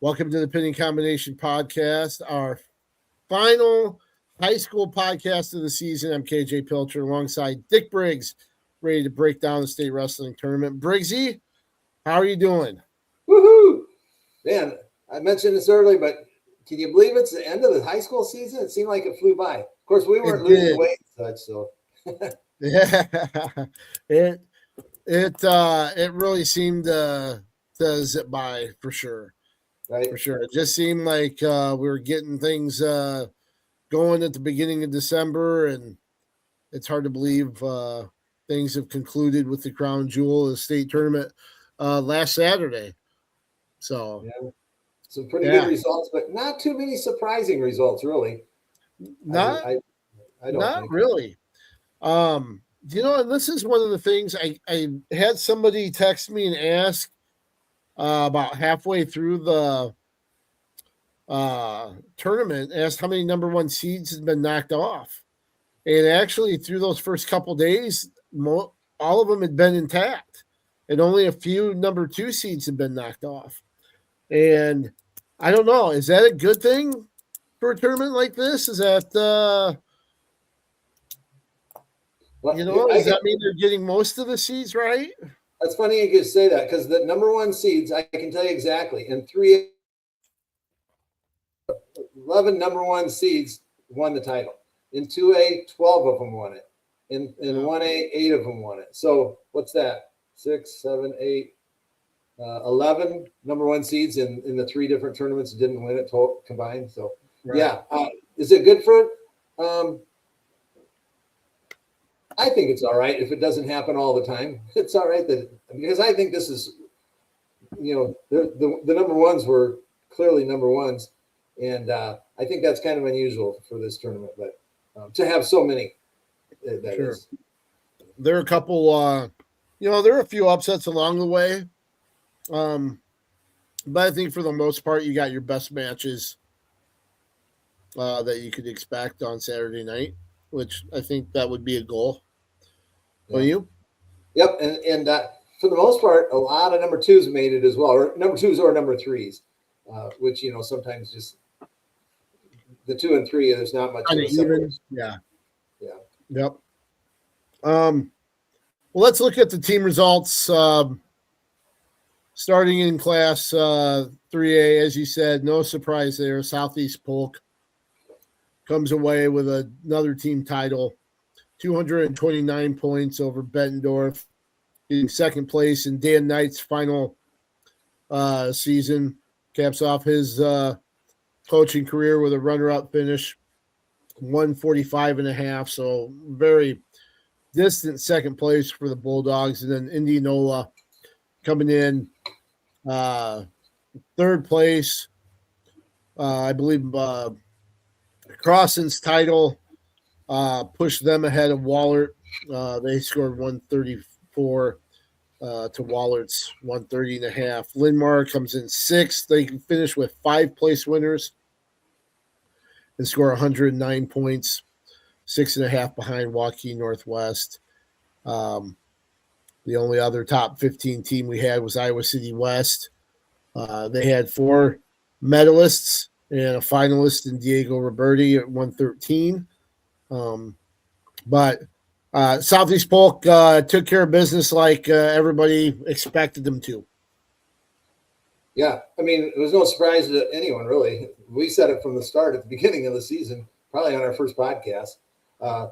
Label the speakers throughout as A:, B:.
A: Welcome to the Pinning Combination Podcast, our final high school podcast of the season. I'm KJ Pilcher alongside Dick Briggs, ready to break down the state wrestling tournament. Briggsy, how are you doing?
B: Woohoo! Man, I mentioned this early, but can you believe it's the end of the high school season? It seemed like it flew by. Of course, we weren't losing weight and such, so.
A: Yeah, it really seemed to zip by for sure.
B: Right.
A: For sure. It just seemed like we were getting things going at the beginning of December, and it's hard to believe things have concluded with the crown jewel of the state tournament last Saturday. So,
B: yeah. Some pretty good results, but not too many surprising results, really.
A: Not really. And this is one of the things I had somebody text me and ask about halfway through the tournament, asked how many number one seeds had been knocked off. And actually, through those first couple days, all of them had been intact, and only a few number two seeds had been knocked off. And I don't know, is that a good thing for a tournament like this? Is that does that mean they're getting most of the seeds right?
B: That's funny you could say that, because the number one seeds, I can tell you exactly, in 11 number one seeds won the title. In 2A, 12 of them won it. In 1A, 8 of them won it. So what's that? 6, 7, 8, 11 number one seeds in the three different tournaments didn't win it total combined. So right. Yeah, is it good for it? I think it's all right if it doesn't happen all the time. It's all right because I think this is, the number ones were clearly number ones, and I think that's kind of unusual for this tournament. But to have so many, that
A: sure.
B: is.
A: There are a couple. There are a few upsets along the way, but I think for the most part, you got your best matches that you could expect on Saturday night, which I think that would be a goal.
B: Yeah.
A: For you?
B: Yep, and for the most part, a lot of number twos made it as well, or number twos or number threes, which sometimes just the 2 and 3, there's not much.
A: Even. Yeah. Yep. Well, let's look at the team results. Starting in Class 3A, as you said, no surprise there. Southeast Polk comes away with another team title, 229 points over Bettendorf, getting second place in Dan Knight's final season. Caps off his coaching career with a runner-up finish, 145.5. So very distant second place for the Bulldogs. And then Indianola coming in third place. I believe Crossen's title pushed them ahead of Wahlert. They scored 134 to Wallert's 130.5. Linn-Mar comes in sixth. They can finish with 5 place winners and score 109 points, 6.5 behind Waukee Northwest. The only other top 15 team we had was Iowa City West. They had 4 medalists and a finalist in Diego Roberti at 113. But Southeast Polk took care of business like everybody expected them to.
B: Yeah, I mean, it was no surprise to anyone, really. We said it from the start at the beginning of the season, probably on our first podcast. The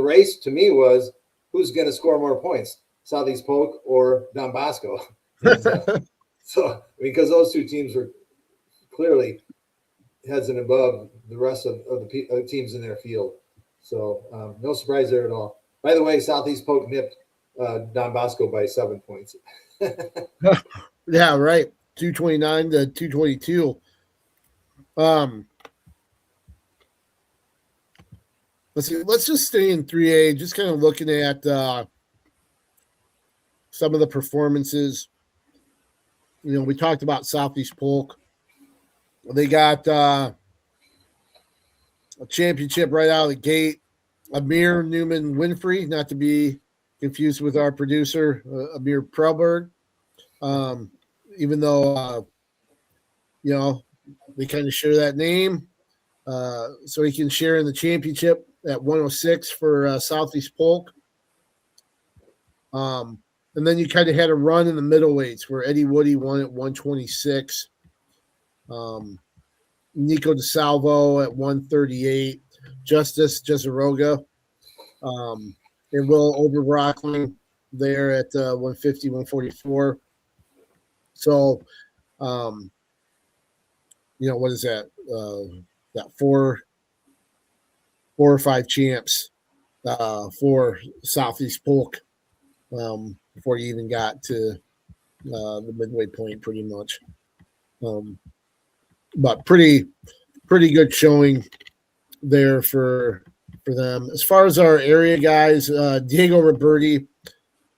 B: race to me was who's going to score more points, Southeast Polk or Don Bosco. So, because those two teams were clearly heads and above the rest of the teams in their field. So no surprise there at all. By the way, Southeast Polk nipped Don Bosco by 7 points.
A: Yeah, right. 229 to 222. Let's see. Let's just stay in 3A, just kind of looking at some of the performances. We talked about Southeast Polk. They got a championship right out of the gate. Amir Newman Winfrey, not to be confused with our producer, Amir Prelberg. Even though they kind of share that name. So he can share in the championship at 106 for Southeast Polk. And then you kind of had a run in the middleweights where Eddie Woody won at 126. Nico DeSalvo at 138. Justice Jezaroga. And Will Oberbrockling there at 150, 144. So, what is that? That four or five champs for Southeast Polk before you even got to the midway point, pretty much. But pretty good showing there for them. As far as our area guys, Diego Roberti,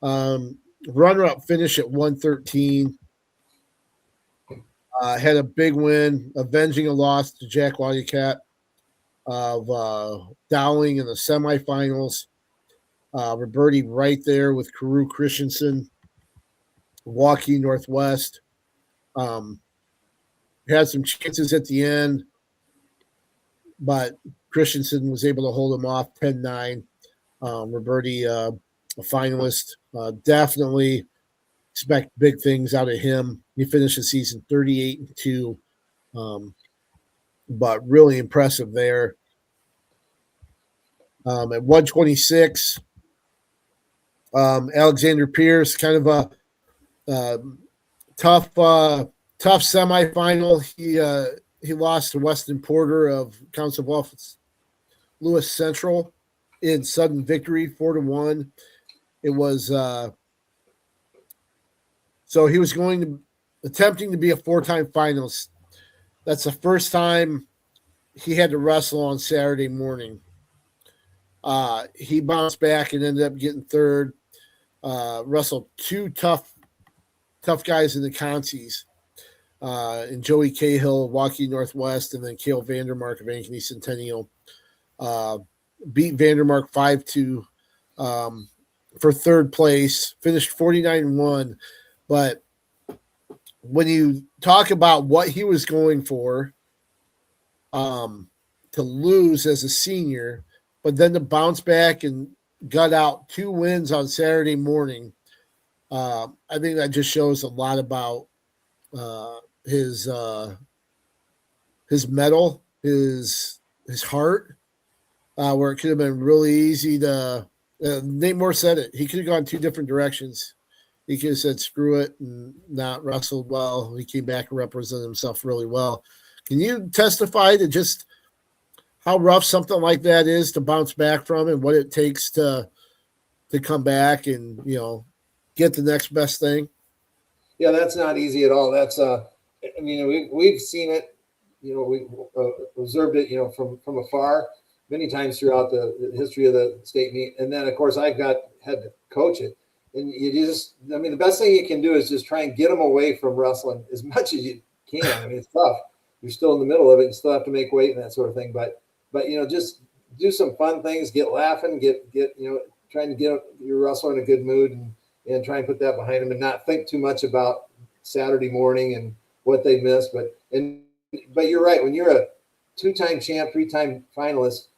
A: runner-up finish at 113. Had a big win, avenging a loss to Jack Wildcat of Dowling in the semifinals. Roberti right there with Carew Christensen, Milwaukee Northwest. Had some chances at the end, but Christensen was able to hold him off 10-9. Roberti, a finalist. Definitely expect big things out of him. He finished the season 38-2, but really impressive there. At 126, Alexander Pierce, kind of a tough semifinal. He lost to Weston Porter of Council Bluffs Lewis Central in sudden victory, 4-1. It was so he was attempting to be a four-time finalist. That's the first time he had to wrestle on Saturday morning. He bounced back and ended up getting third. Wrestled two tough guys in the Consies. And Joey Cahill, Milwaukee Northwest, and then Cale Vandermark of Ankeny Centennial. Beat Vandermark 5-2 for third place, finished 49-1. But when you talk about what he was going for, to lose as a senior, but then to bounce back and gut out 2 wins on Saturday morning, I think that just shows a lot about his mettle, his heart, where it could have been really easy to. Nate Moore said it. He could have gone 2 different directions. He could have said screw it and not wrestled well. He came back and represented himself really well. Can you testify to just how rough something like that is to bounce back from and what it takes to come back and, get the next best thing?
B: Yeah, that's not easy at all. That's we've seen it, we observed it, from afar many times throughout the history of the state meet. And then of course had to coach it. And the best thing you can do is just try and get them away from wrestling as much as you can. It's tough. You're still in the middle of it. You still have to make weight and that sort of thing. But just do some fun things, get laughing, get trying to get your wrestler in a good mood and try and put that behind them and not think too much about Saturday morning and what they missed. But you're right. When you're a 2-time champ, 3-time finalist,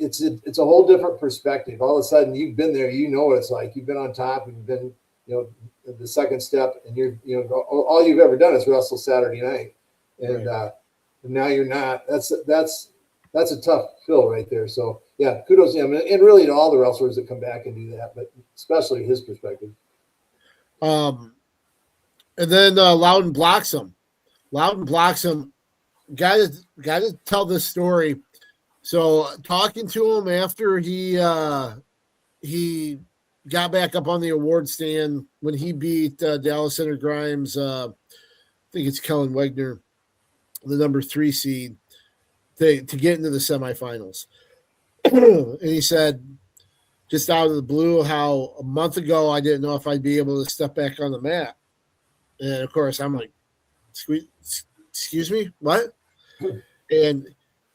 B: it's a whole different perspective. All of a sudden you've been there, what it's like. You've been on top and you've been, the second step, and all you've ever done is wrestle Saturday night. And right. And now you're not. That's a tough fill right there. So yeah, kudos to him, and really to all the wrestlers that come back and do that, but especially his perspective.
A: And then Loudon Bloxham. Got to tell this story. So talking to him after he got back up on the award stand when he beat Dallas Center Grimes. I think it's Kellen Wegner, the number 3 seed, to get into the semifinals. And he said, just out of the blue, how a month ago I didn't know if I'd be able to step back on the mat. And of course, I'm like, excuse me, what? And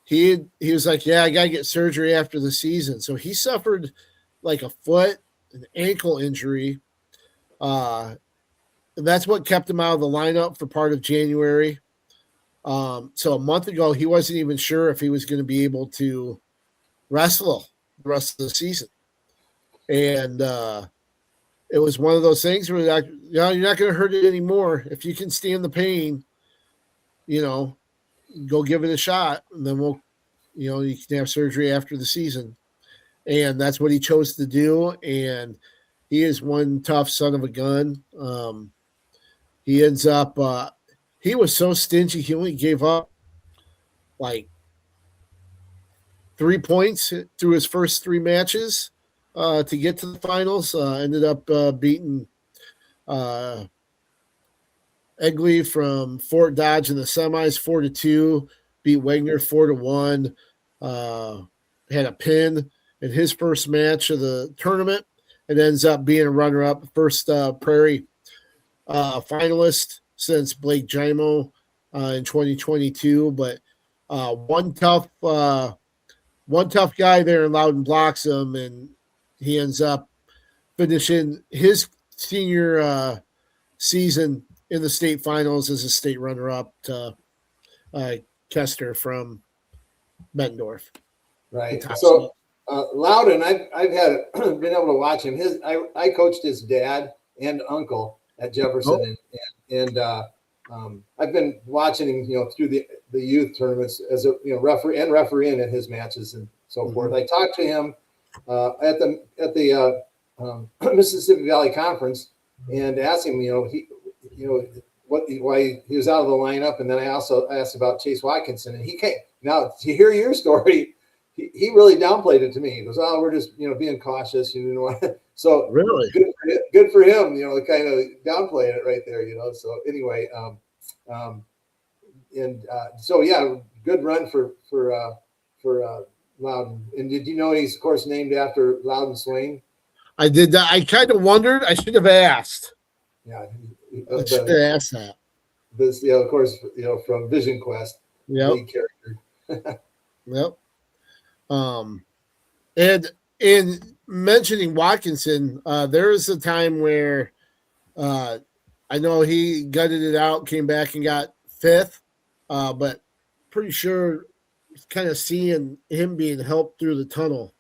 A: he was like, yeah, I got to get surgery after the season. So he suffered like a foot, an ankle injury. And that's what kept him out of the lineup for part of January. So a month ago, he wasn't even sure if he was going to be able to wrestle the rest of the season. And it was one of those things where you're not going to hurt it anymore. If you can stand the pain, go give it a shot, and then you can have surgery after the season. And that's what he chose to do. And he is one tough son of a gun. He ends up, he was so stingy, he only gave up like 3 points through his first 3 matches to get to the finals. Ended up beating Egley from Fort Dodge in the semis 4-2, beat Wagner 4-1, had a pin in his first match of the tournament, and ends up being a runner-up, first Prairie finalist since Blake Jimo in 2022. But one tough guy there in Loudon blocks him, and he ends up finishing his senior season in the state finals as a state runner-up to Kester from Bettendorf.
B: Right. So Loudon, I've had been able to watch him. I coached his dad and uncle at Jefferson, and I've been watching him, through the youth tournaments as a refereeing at his matches and so forth. I talked to him at the Mississippi Valley Conference and asked him, why he was out of the lineup, and then I also asked about Chase Watkinson, and he came. Now to hear your story, he really downplayed it to me. He goes, "Oh, we're just being cautious, So
A: really
B: good for him, to kind of downplay it right there, So anyway, so yeah, good run for Loudon. And did you know he's of course named after Loudon Swain?
A: I did that. I kind of wondered. I should have asked.
B: Yeah,
A: I should have asked that.
B: This, of course, from Vision Quest.
A: Yep.
B: Lead character.
A: Yep. And in mentioning Watkinson, there was a time where I know he gutted it out, came back and got 5th, but pretty sure kind of seeing him being helped through the tunnel.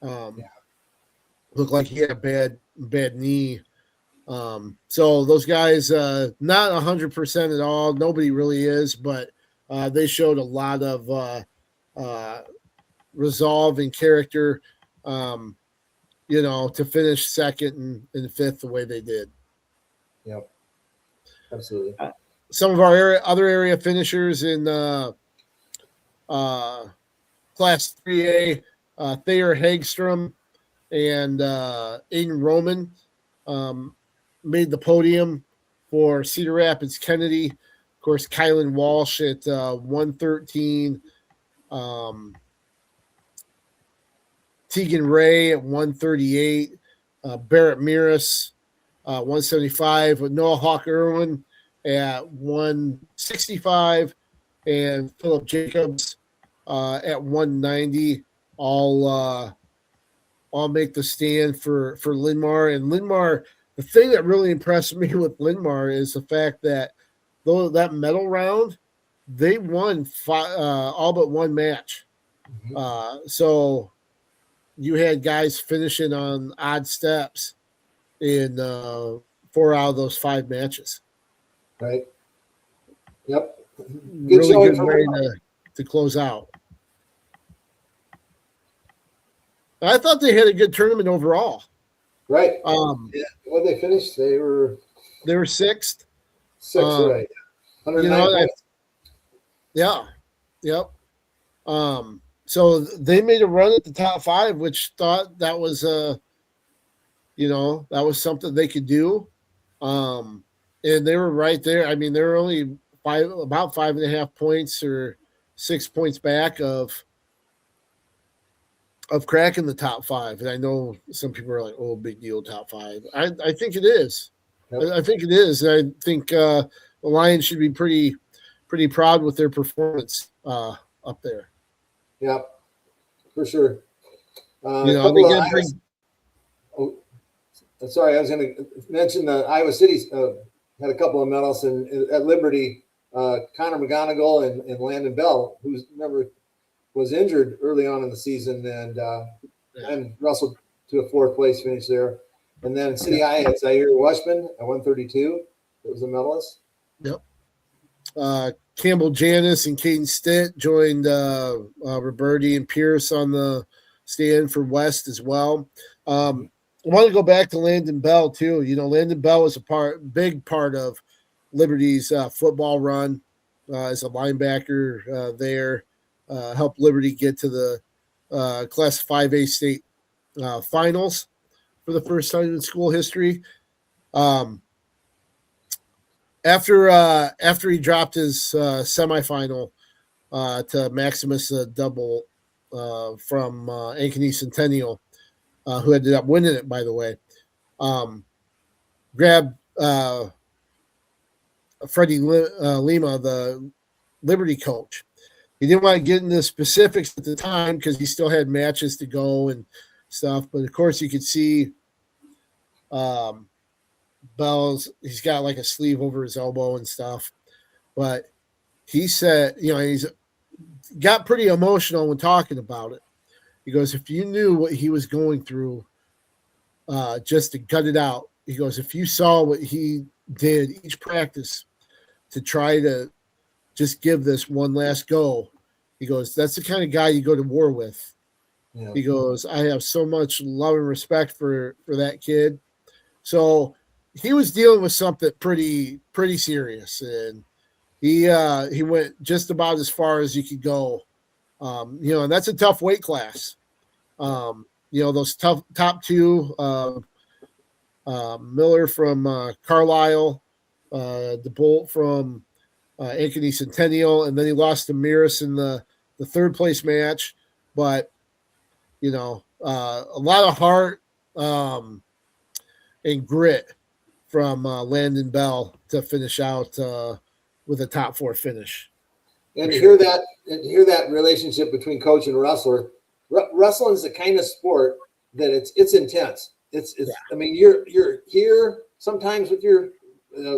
A: Looked like he had a bad knee. So those guys, not 100% at all. Nobody really is, but they showed a lot of resolve and character, to finish second and 5th the way they did.
B: Yep, absolutely.
A: Some of our other area finishers in Class 3A, Thayer Hagstrom and Aiden Roman made the podium for Cedar Rapids Kennedy. Of course, Kylan Walsh at 113. Tegan Ray at 138. Barrett Miras 175. With Noah Hawk Irwin at 165. And Philip Jacobs at 190. All make the stand for Linn-Mar. And Linn-Mar, the thing that really impressed me with Linn-Mar is the fact that though that medal round, they won all but one match. So you had guys finishing on odd steps in 4 out of those 5 matches.
B: Right. Yep.
A: Really good way to close out. I thought they had a good tournament overall.
B: Right. When they finished, they were
A: 6th.
B: 6th, right? 109 points.
A: Yeah. Yep. So they made a run at the top 5, which thought that was that was something they could do. And they were right there. I mean, they were only about 5.5 points or 6 points back of cracking the top 5. And I know some people are like, "Oh, big deal, top 5." I think it is. Yep. I think it is. And I think the Lions should be pretty proud with their performance up there.
B: Yeah, for sure. Sorry, I was going to mention that Iowa City's had a couple of medals, and at Liberty, Connor McGonigal and Landon Bell, who was injured early on in the season and wrestled to a fourth place finish there. And then City High had Zaire Washman at 132. That was a medalist.
A: Yep. Campbell Janis and Caden Stitt joined Roberti and Pierce on the stand for West as well. I want to go back to Landon Bell too. Landon Bell was big part of Liberty's football run as a linebacker there. Helped Liberty get to the Class 5A state finals for the first time in school history. After he dropped his semifinal to Maximus double from Ankeny Centennial, who ended up winning it, by the way, grabbed Freddie Lima, the Liberty coach. He didn't want to get into specifics at the time because he still had matches to go and stuff. But, of course, you could see Bell's – he's got like a sleeve over his elbow and stuff. But he said – he's got pretty emotional when talking about it. He goes, if you knew what he was going through just to gut it out, he goes, if you saw what he did each practice to try to just give this one last go, he goes, that's the kind of guy you go to war with. Yeah. He goes, I have so much love and respect for that kid. So he was dealing with something pretty serious, and he went just about as far as you could go. And that's a tough weight class. Those top two, Miller from Carlisle, DeBolt from Ankeny Centennial, and then he lost to Miras in the third place match. But, a lot of heart and grit from Landon Bell to finish out with a top four finish.
B: And to hear that relationship between coach and wrestler. Wrestling is the kind of sport that it's intense. I mean, you're here sometimes with your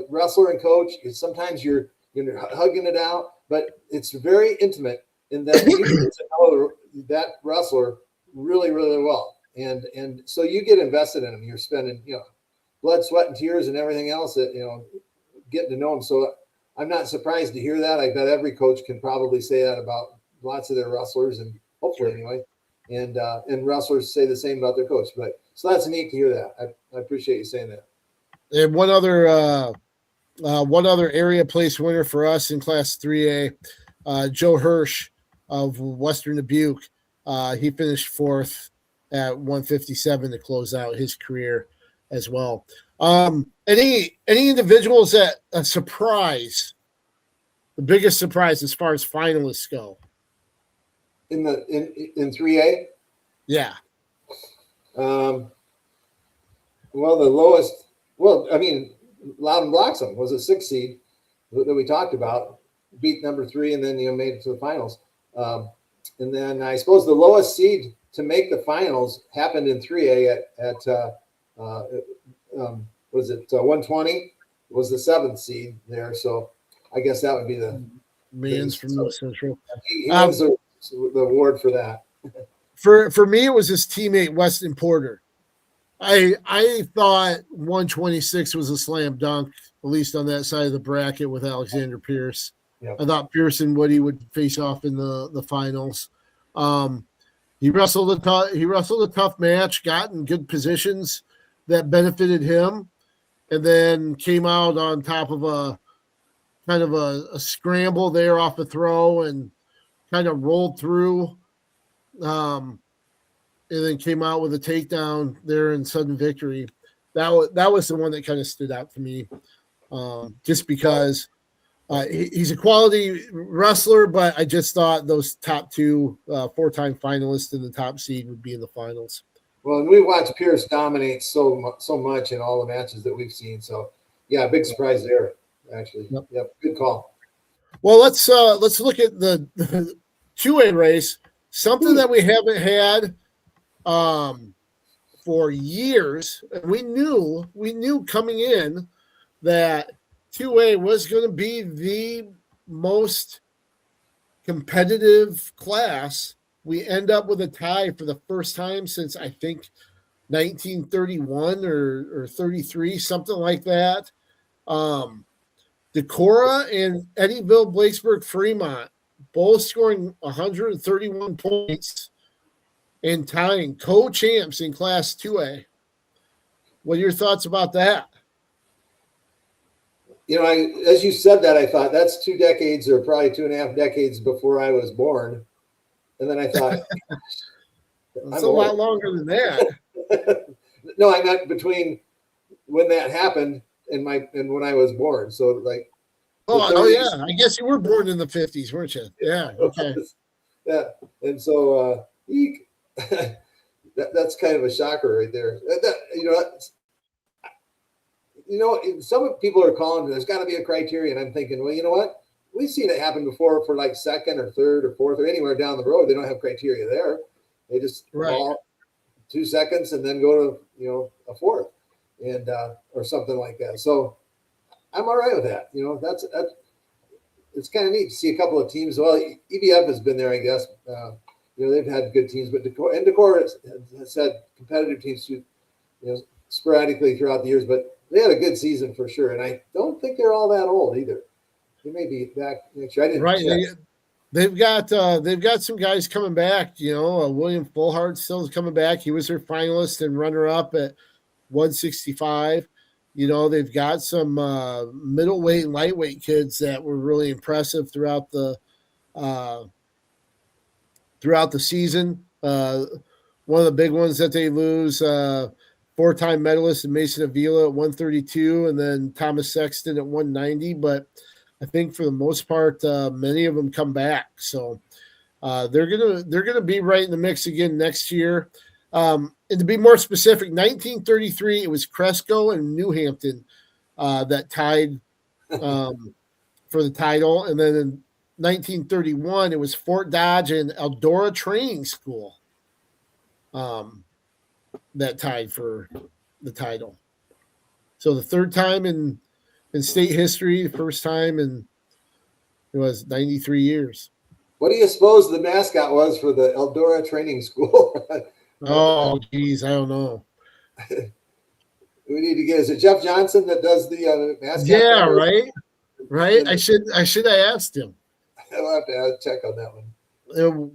B: wrestler and coach. Sometimes you're hugging it out, but it's very intimate in that you get to know that wrestler really, really well. And so you get invested in him. You're spending, blood, sweat, and tears and everything else that, getting to know him. So I'm not surprised to hear that. I bet every coach can probably say that about lots of their wrestlers, and hopefully anyway. And wrestlers say the same about their coach. But so that's neat to hear that. I appreciate you saying that.
A: And one other area place winner for us in Class 3A, Joe Hirsch of Western Dubuque. He finished fourth at 157 to close out his career as well. Any individuals that a surprise, the biggest surprise as far as finalists go?
B: In 3A?
A: Yeah.
B: Well, the lowest. Well, I mean, Loudon Bloxham was a 6th seed that we talked about, beat number 3, and then made it to the finals. And then I suppose the lowest seed to make the finals happened in 3A at was it 120? Was the 7th seed there? So I guess that would be the
A: man's from North Central.
B: He wins the award for that.
A: For me, it was his teammate Weston Porter. I thought 126 was a slam dunk, at least on that side of the bracket with Alexander Pierce. Yep. I thought Pierce and Woody would face off in the finals. He wrestled a tough match, got in good positions that benefited him, and then came out on top of a kind of a scramble there off a throw and kind of rolled through. And then came out with a takedown there in sudden victory. That was the one that kind of stood out for me, just because he's a quality wrestler, but I just thought those top two 4-time finalists in the top seed would be in the finals.
B: Well, and we watched Pierce dominate so much in all the matches that we've seen. So, yeah, big surprise there, actually. Yep, good call.
A: Well, let's look at the 2A race, something that we haven't had for years. We knew coming in that 2A was going to be most competitive class, we end up with a tie for the first time since I think 1931 or 33, something like that. Decorah and Eddyville, Blacksburg, Fremont, both scoring 131 points and tying co-champs in Class 2A. What are your thoughts about that?
B: As you said that, I thought that's 2 decades or probably 2.5 decades before I was born. And then I thought,
A: it's a lot longer than that.
B: No, I meant between when that happened and when I was born. So like,
A: yeah, I guess you were born in the 50s, weren't you? Yeah. Okay.
B: Yeah, and so that's kind of a shocker right there. Some people are calling. There's got to be a criteria, and I'm thinking, well, you know what? We've seen it happen before for like second or third or fourth or anywhere down the road. They don't have criteria there. They just ball 2 seconds and then go to a fourth and or something like that. So I'm all right with that. That's it's kind of neat to see a couple of teams. Well, EBF has been there, I guess. They've had good teams, but Decorah has had competitive teams too, sporadically throughout the years. But they had a good season for sure, and I don't think they're all that old either. They may be back next year. I didn't check.
A: They've got some guys coming back. William Fullhart still is coming back. He was their finalist and runner-up at 165. They've got some middleweight and lightweight kids that were really impressive throughout the season. One of the big ones that they lose, 4-time medalist in Mason Avila at 132, and then Thomas Sexton at 190. But I think for the most part, many of them come back. So they're gonna be right in the mix again next year. And to be more specific, 1933, it was Cresco and New Hampton that tied for the title. And then in 1931, it was Fort Dodge and Eldora Training School that tied for the title. So the third time in state history, the first time in, it was 93 years.
B: What do you suppose the mascot was for the Eldora Training School?
A: Oh, geez, I don't know.
B: We need to get. Is it Jeff Johnson that does the mascot?
A: Yeah, right. I should have asked him.
B: I'll have to check on that one.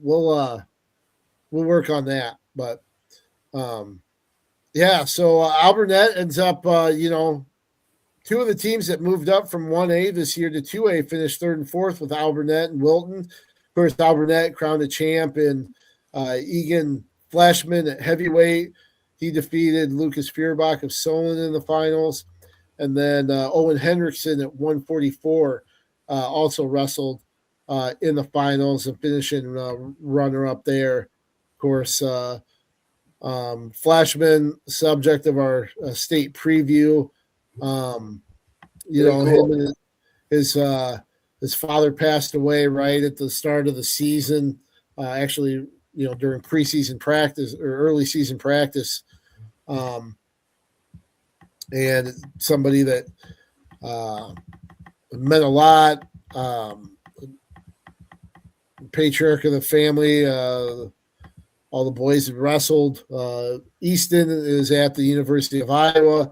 A: We'll work on that, but yeah. So Alburnett ends up, two of the teams that moved up from 1A this year to 2A finished third and fourth with Alburnett and Wilton. Of course, Alburnett crowned a champ, and Egan Flashman at heavyweight. He defeated Lucas Feuerbach of Solon in the finals. And then Owen Hendrickson at 144 also wrestled in the finals and finishing runner-up there. Of course, Flashman, subject of our state preview. Him and his father passed away right at the start of the season. Actually, during preseason practice or early season practice. And somebody that meant a lot, patriarch of the family, all the boys have wrestled. Easton is at the University of Iowa.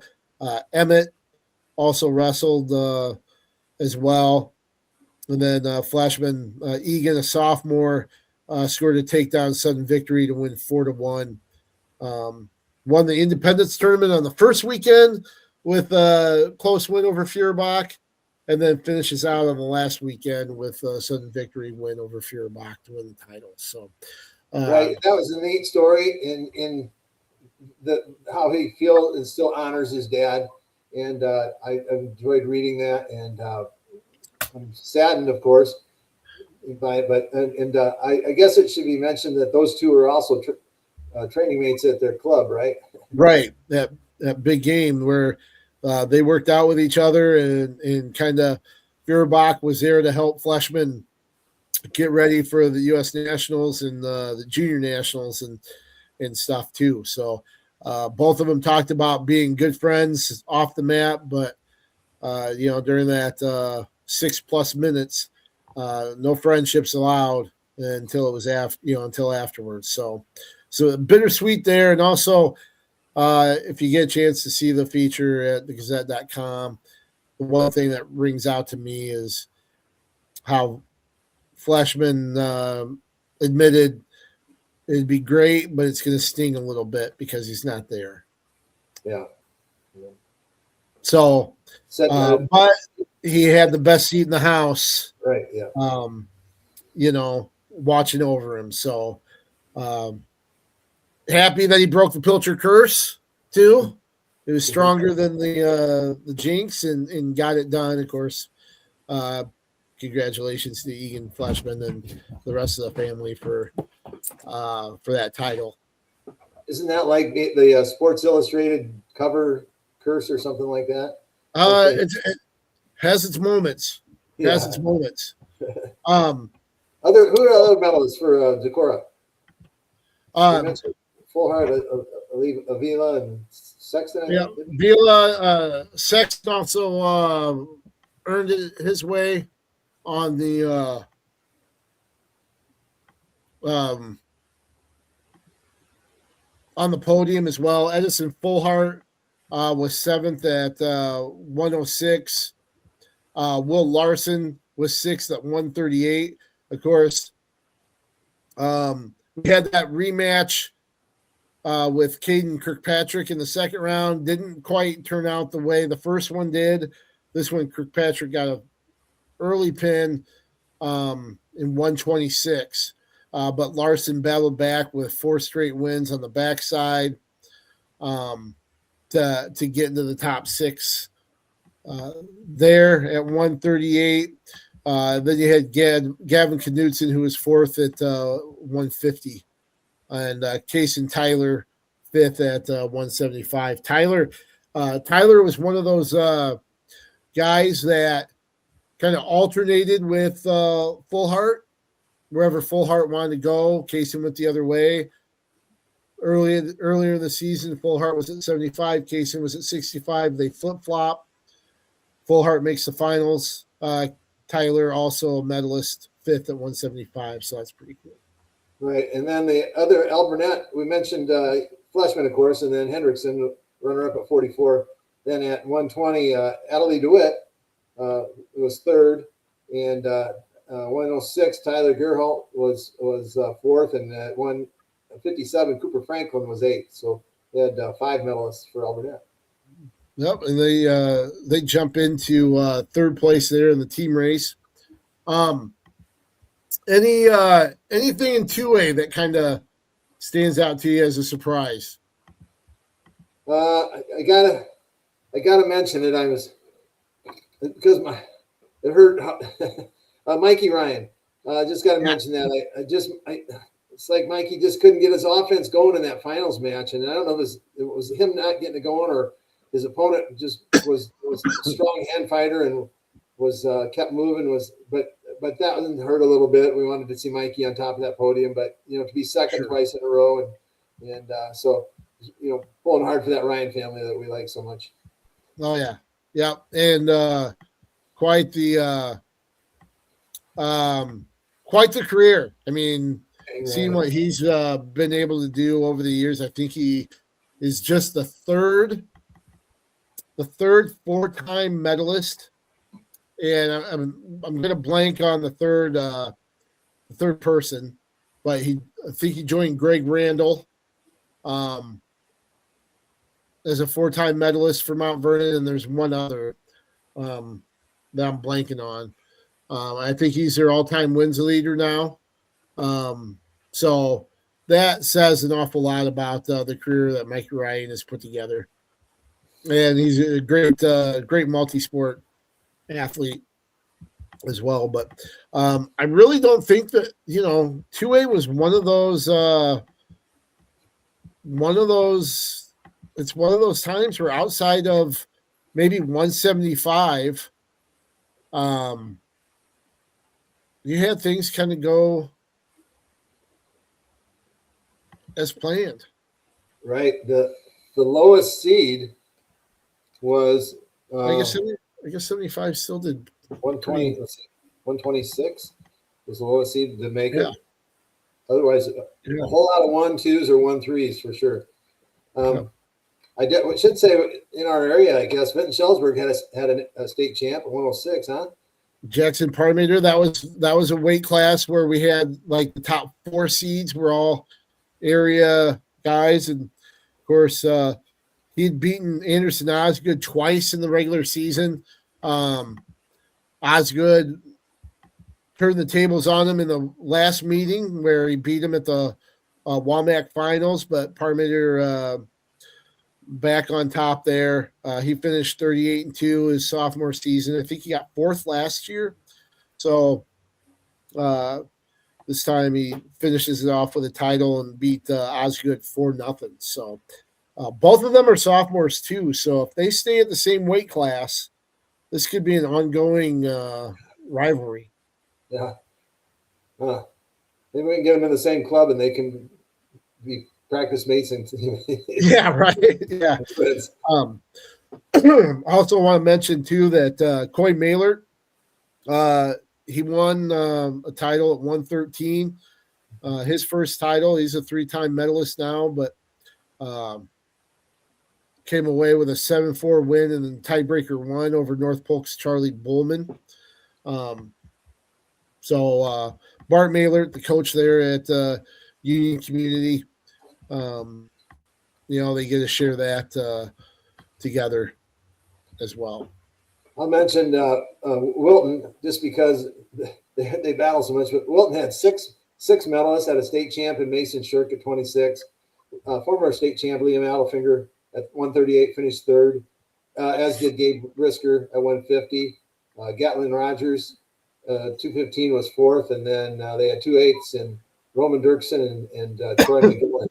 A: Emmett also wrestled as well. And then Flashman Egan, a sophomore, scored a takedown sudden victory to win 4-1. Won the Independence tournament on the first weekend with a close win over Feuerbach, and then finishes out on the last weekend with a sudden victory win over Feuerbach to win the title. So,
B: right, that was a neat story in how he feels and still honors his dad, and I enjoyed reading that, and I'm saddened, of course. I guess it should be mentioned that those two are also training mates at their club, right?
A: Right. That big game where they worked out with each other, and kind of Feuerbach was there to help Fleshman get ready for the U.S. Nationals and the Junior Nationals and stuff too. So both of them talked about being good friends off the mat, but during that 6+ minutes, no friendships allowed until it was until afterwards. So bittersweet there. And also, if you get a chance to see the feature at thegazette.com, the one thing that rings out to me is how Fleshman admitted it'd be great, but it's going to sting a little bit because he's not there.
B: Yeah.
A: So, but he had the best seat in the house.
B: Right. Yeah.
A: Watching over him. So, happy that he broke the Pilcher curse too. It was stronger than the jinx and got it done. Of course, congratulations to Egan Fleshman and the rest of the family for that title.
B: Isn't that like the Sports Illustrated cover curse or something like that?
A: It has its moments.
B: Yeah.
A: Has its moments.
B: Who are other medalists for Decorah? Full Heart, Avila, and Sexton.
A: Yeah, Avila, Sexton also earned it his way on the podium as well. Edison Fullhart was 7th at 106. Will Larson was 6th at 138. Of course, we had that rematch with Caden Kirkpatrick in the second round. Didn't quite turn out the way the first one did. This one, Kirkpatrick got an early pin in 126. But Larson battled back with 4 straight wins on the backside to get into the top 6 there at 138. Then you had Gavin Knudsen, who was 4th at 150. And Kason Tyler 5th at 175. Tyler was one of those guys that kind of alternated with Fullhart. Wherever Fullhart wanted to go, Kason went the other way. Earlier in the season, Fullhart was at 75. Kason was at 65. They flip-flop. Fullhart makes the finals. Tyler also a medalist, 5th at 175. So that's pretty cool.
B: Right, and then the other Al Burnett, we mentioned Fleshman, of course, and then Hendrickson, runner-up at 44. Then at 120, Adelie DeWitt was 3rd, and 106, Tyler Gerholt was 4th, and at 157, Cooper Franklin was 8th. So they had 5 medalists for Al Burnett.
A: Yep, and they jump into 3rd place there in the team race. Anything in 2A that kind of stands out to you as a surprise?
B: I gotta mention it. Because it hurt. Mikey Ryan. Just got to mention that. It's like Mikey just couldn't get his offense going in that finals match, and I don't know if it was him not getting it going or his opponent just was a strong hand fighter and was kept moving. But that one hurt a little bit. We wanted to see Mikey on top of that podium, but to be second twice in a row, and so pulling hard for that Ryan family that we like so much.
A: Oh yeah, and quite the career. I mean, seeing what he's been able to do over the years, I think he is just the third 4-time medalist. And I'm going to blank on the third person, but I think he joined Greg Randall as a 4-time medalist for Mount Vernon, and there's one other that I'm blanking on. I think he's their all-time wins leader now. So that says an awful lot about the career that Mikey Ryan has put together, and he's a great multi-sport athlete as well. But I really don't think that 2A was one of those it's one of those times where outside of maybe 175 you had things kind of go as planned.
B: Right. The lowest seed was
A: I guess 75 still did
B: 120. 126 was the lowest seed to make
A: Yeah.
B: it. Otherwise,
A: Yeah.
B: a whole lot of 1-2s or 1-3s for sure.
A: Yeah.
B: I should say in our area, I guess Vinton Shellsburg had a state champ at 106, huh?
A: Jackson Parmenter, that was a weight class where we had like the top 4 seeds were all area guys, and of course he'd beaten Anderson Osgood twice in the regular season. Osgood turned the tables on him in the last meeting where he beat him at the WAMAC finals, but Parmenter back on top there. He finished 38-2 his sophomore season. I think he got 4th last year. So this time he finishes it off with a title and beat Osgood 4-0. So both of them are sophomores too. So if they stay at the same weight class, this could be an ongoing rivalry.
B: Yeah. Maybe we can get them in the same club and they can be practice mates. And
A: Yeah, right. Yeah. I also want to mention too that Coy Maylor, he won a title at 113. His first title. He's a 3-time medalist now, but came away with a 7-4 win and then tiebreaker 1 over North Polk's Charlie Bullman. So Bart Maylor, the coach there at Union Community, they get to share that together as well.
B: I mentioned Wilton just because they battle so much, but Wilton had six medalists, had a state champ in Mason Shirk at 26, former state champ Liam Alfinger at 138 finished 3rd, as did Gabe Brisker at 150. Gatlin Rogers 215 was 4th, and then they had 2 8s and Roman Dirksen and Troy McGill.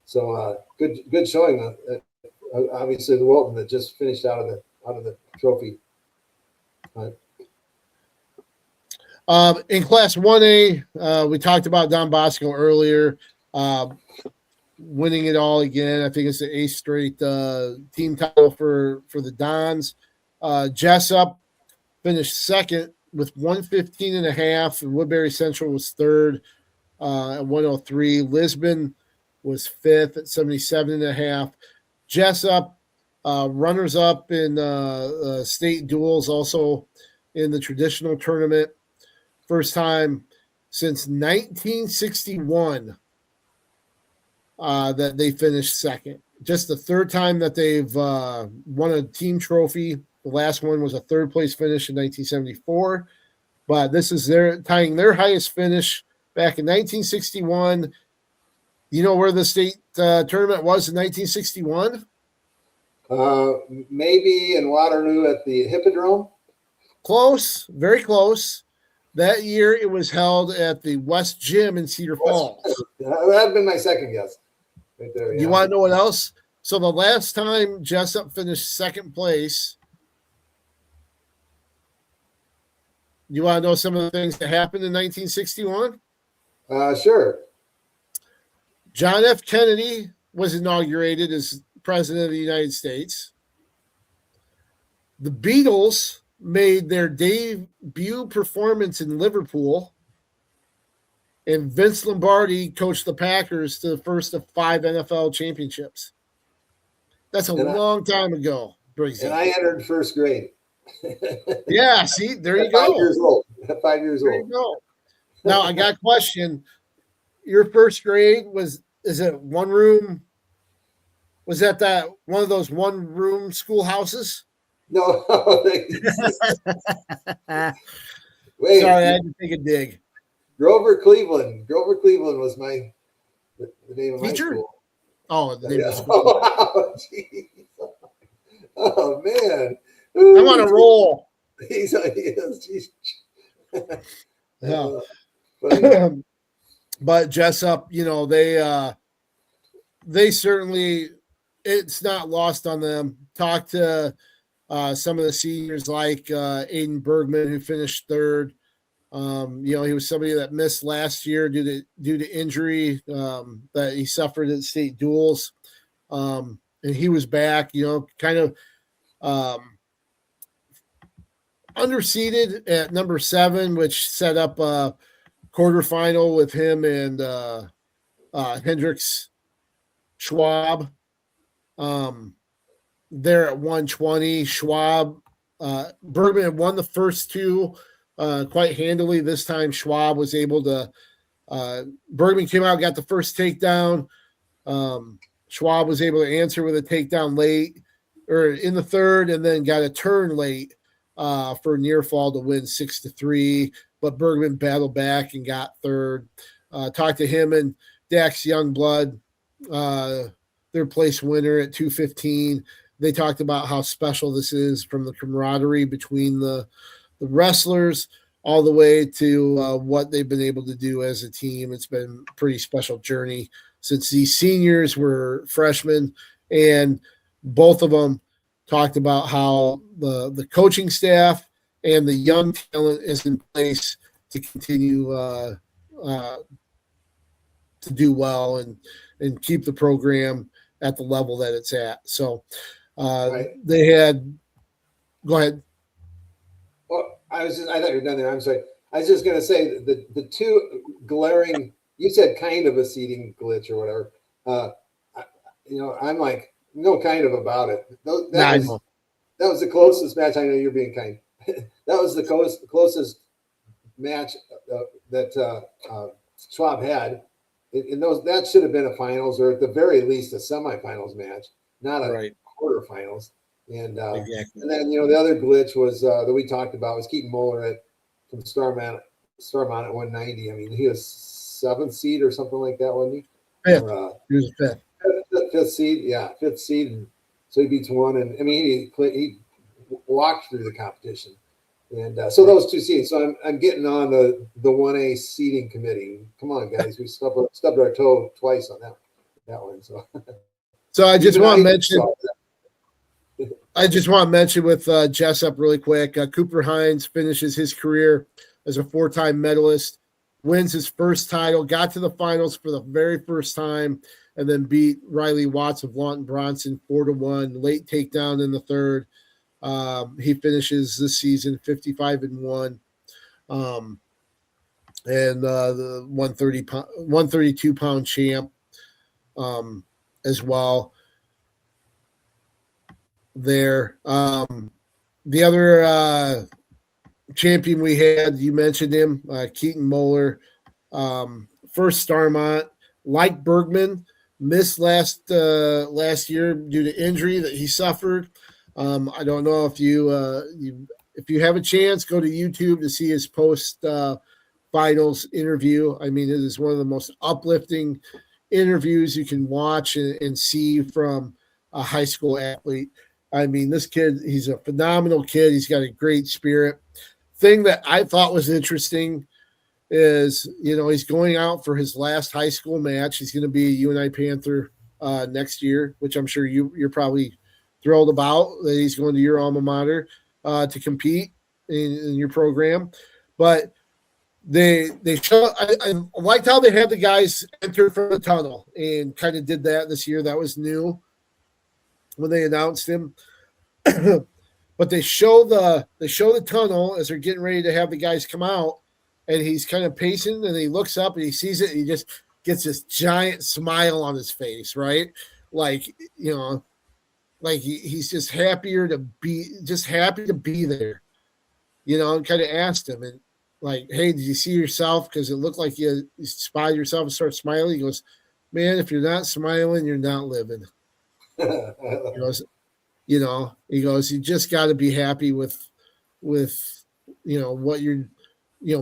B: So good showing. Obviously the Wilton that just finished out of the trophy.
A: In Class 1A, we talked about Don Bosco earlier, winning it all again. I think it's the 8th straight team title for the Dons. Jessup finished 2nd with 115.5, and Woodbury Central was 3rd at 103. Lisbon was 5th at 77.5. Jessup, runners up in state duels, also in the traditional tournament. First time since 1961 that they finished 2nd. Just the 3rd time that they've won a team trophy. The last one was a 3rd place finish in 1974. But this is tying their highest finish back in 1961. You know where the state tournament was in 1961?
B: Maybe in Waterloo at the Hippodrome.
A: Close, very close. That year it was held at the West Gym in Cedar Falls.
B: That'd been my second guess. Right there. Yeah.
A: You want to know what else? So the last time Jessup finished 2nd place, you want to know some of the things that happened in 1961?
B: Sure.
A: John F. Kennedy was inaugurated as President of the United States. The Beatles made their debut performance in Liverpool, and Vince Lombardi coached the Packers to the first of 5 NFL championships. That's a long time ago, Briggs.
B: And I entered 1st grade.
A: Yeah, see, there you go.
B: 5 years old. 5 years
A: there
B: old.
A: You go. Now I got a question. Your 1st grade is it one room? Was that one of those 1-room schoolhouses?
B: No. Wait.
A: Sorry, I had to take a dig.
B: Grover Cleveland. Grover Cleveland was the name of
A: Teacher?
B: my school.
A: Oh, the name of the school.
B: Oh, geez. Oh, man.
A: I'm on a roll.
B: He is.
A: Yeah. But Jessup, they certainly, it's not lost on them. Talk to some of the seniors like Aiden Bergman, who finished 3rd. He was somebody that missed last year due to injury that he suffered at state duels. And he was back, kind of underseeded at number 7, which set up a quarterfinal with him and Hendricks Schwab. There at 120. Schwab, Bergman had won the first 2 quite handily. This time Schwab was able to, Bergman came out, got the first takedown. Schwab was able to answer with a takedown late or in the third, and then got a turn late for a near fall to win 6-3. But Bergman battled back and got third. Talked to him and Dax Youngblood, their place winner at 215. They talked about how special this is, from the camaraderie between the wrestlers all the way to what they've been able to do as a team. It's been a pretty special journey since these seniors were freshmen, and both of them talked about how the coaching staff and the young talent is in place to continue to do well and keep the program at the level that it's at. So
B: Right.
A: they had – go ahead.
B: Well, I thought you were done there. I'm sorry. I was just going to say the 2 glaring, you said kind of a seating glitch or whatever. I'm like, no kind of about it. That was the closest match. I know you're being kind. That was the closest match that Schwab had. That should have been a finals, or at the very least a semifinals match, not a quarterfinals. And
A: Exactly.
B: and then the other glitch was that we talked about was Keaton Moeller from Starmount at 190. I mean, he was 7th seed or something like that, wasn't he?
A: Fifth.
B: Or,
A: He was 5th.
B: fifth seed, yeah, 5th seed, and so he beats one. And I mean, he walked through the competition, and so those 2 seeds. So I'm getting on the 1A seeding committee. Come on, guys, we stubbed our toe twice on that one.
A: So I just want to mention. I just want to mention with Jessup really quick. Cooper Hines finishes his career as a 4-time medalist, wins his first title, got to the finals for the very first time, and then beat Riley Watts of Lawton Bronson 4-1, late takedown in the third. He finishes this season 55-1, and the 132-pound champ as well. There. The other champion we had, you mentioned him, Keaton Moeller, first Starmont, like Bergman, missed last year due to injury that he suffered. I don't know if you have a chance, go to YouTube to see his post finals interview. I mean, it is one of the most uplifting interviews you can watch and see from a high school athlete. I mean, this kid, he's a phenomenal kid. He's got a great spirit. Thing that I thought was interesting is, he's going out for his last high school match. He's going to be a UNI Panther next year, which I'm sure you're probably thrilled about, that he's going to your alma mater to compete in your program. But they show. I liked how they had the guys enter from the tunnel and kind of did that this year. That was new when they announced him. But they show the tunnel as they're getting ready to have the guys come out, and he's kind of pacing, and he looks up and he sees it, and he just gets this giant smile on his face, right? Like, like he's just happy to be there, and kind of asked him, and like, hey, did you see yourself? Because it looked like you spied yourself and start smiling. He goes, man, if you're not smiling, you're not living. He goes, you just got to be happy with what you're,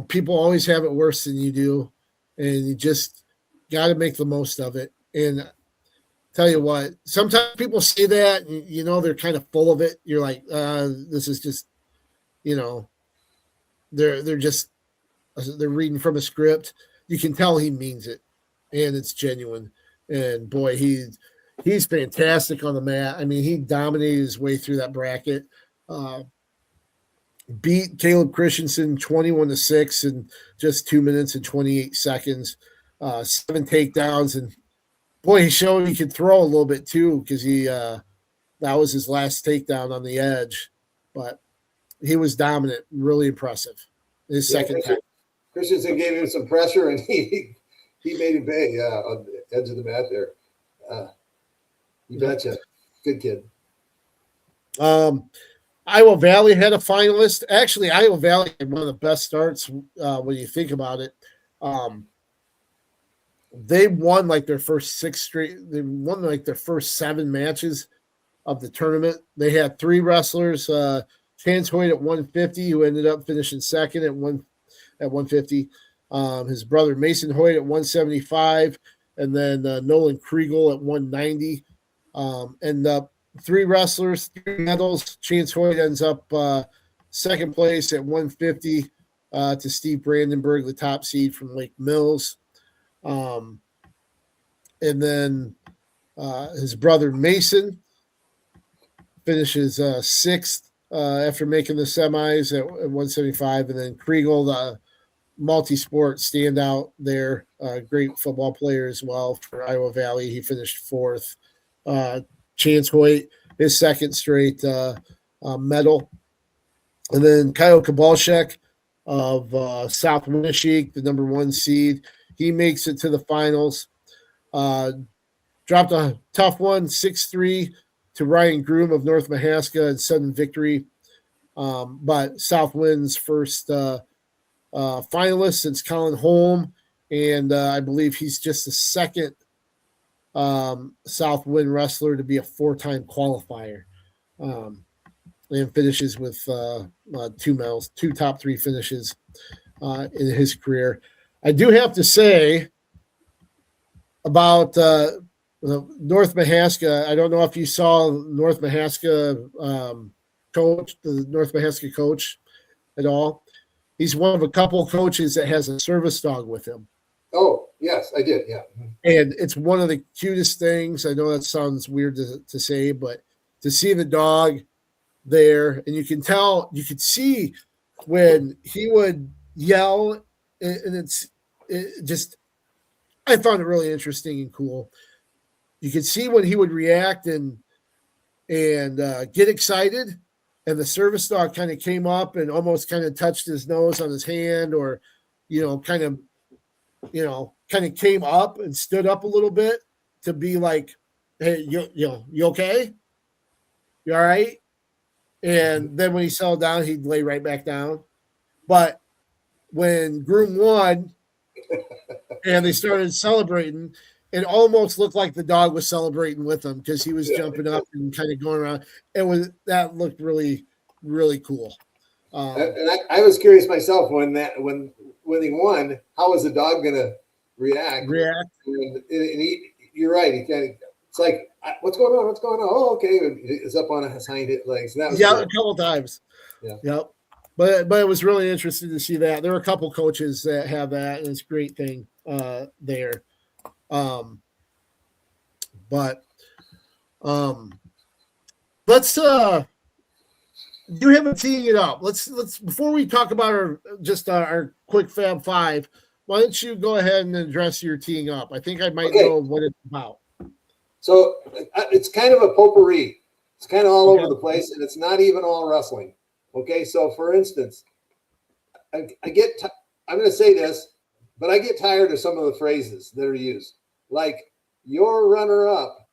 A: people always have it worse than you do, and you just got to make the most of it. And tell you what, sometimes people say that, and, they're kind of full of it. You're like, this is just, they're reading from a script. You can tell he means it, and it's genuine. And boy, he's fantastic on the mat. I mean, he dominated his way through that bracket. Beat Caleb Christensen 21-6 in just 2 minutes and 28 seconds. 7 takedowns, and boy, he showed he could throw a little bit too, because that was his last takedown on the edge. But he was dominant, really impressive. His second time.
B: Christensen gave him some pressure, and he made him pay. On the edge of the mat there. You betcha. Good kid.
A: Iowa Valley had a finalist. Actually, Iowa Valley had one of the best starts when you think about it. They won like their first 6 straight. They won like their first 7 matches of the tournament. They had 3 wrestlers. Chance Hoyt at 150, who ended up finishing second at 150. His brother Mason Hoyt at 175, and then Nolan Kriegel at 190. End up 3 wrestlers, 3 medals. Chance Hoyt ends up second place at 150 to Steve Brandenburg, the top seed from Lake Mills. And then his brother Mason finishes 6th after making the semis at 175. And then Kriegel, the multi-sport standout there, great football player as well for Iowa Valley. He finished 4th. Chance Hoyt, his second straight medal. And then Kyle Kabalchek of South Winneshiek, the number 1 seed. He makes it to the finals. Dropped a tough one, 6-3 to Ryan Groom of North Mahaska in sudden victory. But South wins first finalist since Colin Holm. And I believe he's just the second South win wrestler to be a 4-time qualifier, and finishes with 2 medals, 2 top 3 finishes in his career. I do have to say about North Mahaska. I don't know if you saw North Mahaska coach, the North Mahaska coach at all. He's one of a couple coaches that has a service dog with him.
B: Oh, yes, I did. Yeah.
A: And it's one of the cutest things. I know that sounds weird to say, but to see the dog there, and you can could see when he would yell, and I found it really interesting and cool. You could see when he would react and get excited, and the service dog kind of came up and almost kind of touched his nose on his hand, or, kind of came up and stood up a little bit to be like, hey, you okay? You all right? And then when he settled down, he'd lay right back down. But when Groom won and they started celebrating, it almost looked like the dog was celebrating with them because he was jumping up and kind of going around. That looked really, really cool.
B: And I was curious myself when he won, how was the dog going to react? And you're right. It's like, what's going on? What's going on? Oh, okay. It's up on his hind legs. And that was
A: a couple times.
B: Yeah.
A: Yep. But it was really interesting to see that. There are a couple coaches that have that, and it's a great thing there. Let's you haven't teeing it up. Let's before we talk about our quick Fab 5, why don't you go ahead and address your teeing up? I think I might know what it's about.
B: So it's kind of a potpourri. It's kind of all over the place, and it's not even all wrestling. Okay, so for instance, I'm going to say this, but I get tired of some of the phrases that are used, like your runner-up,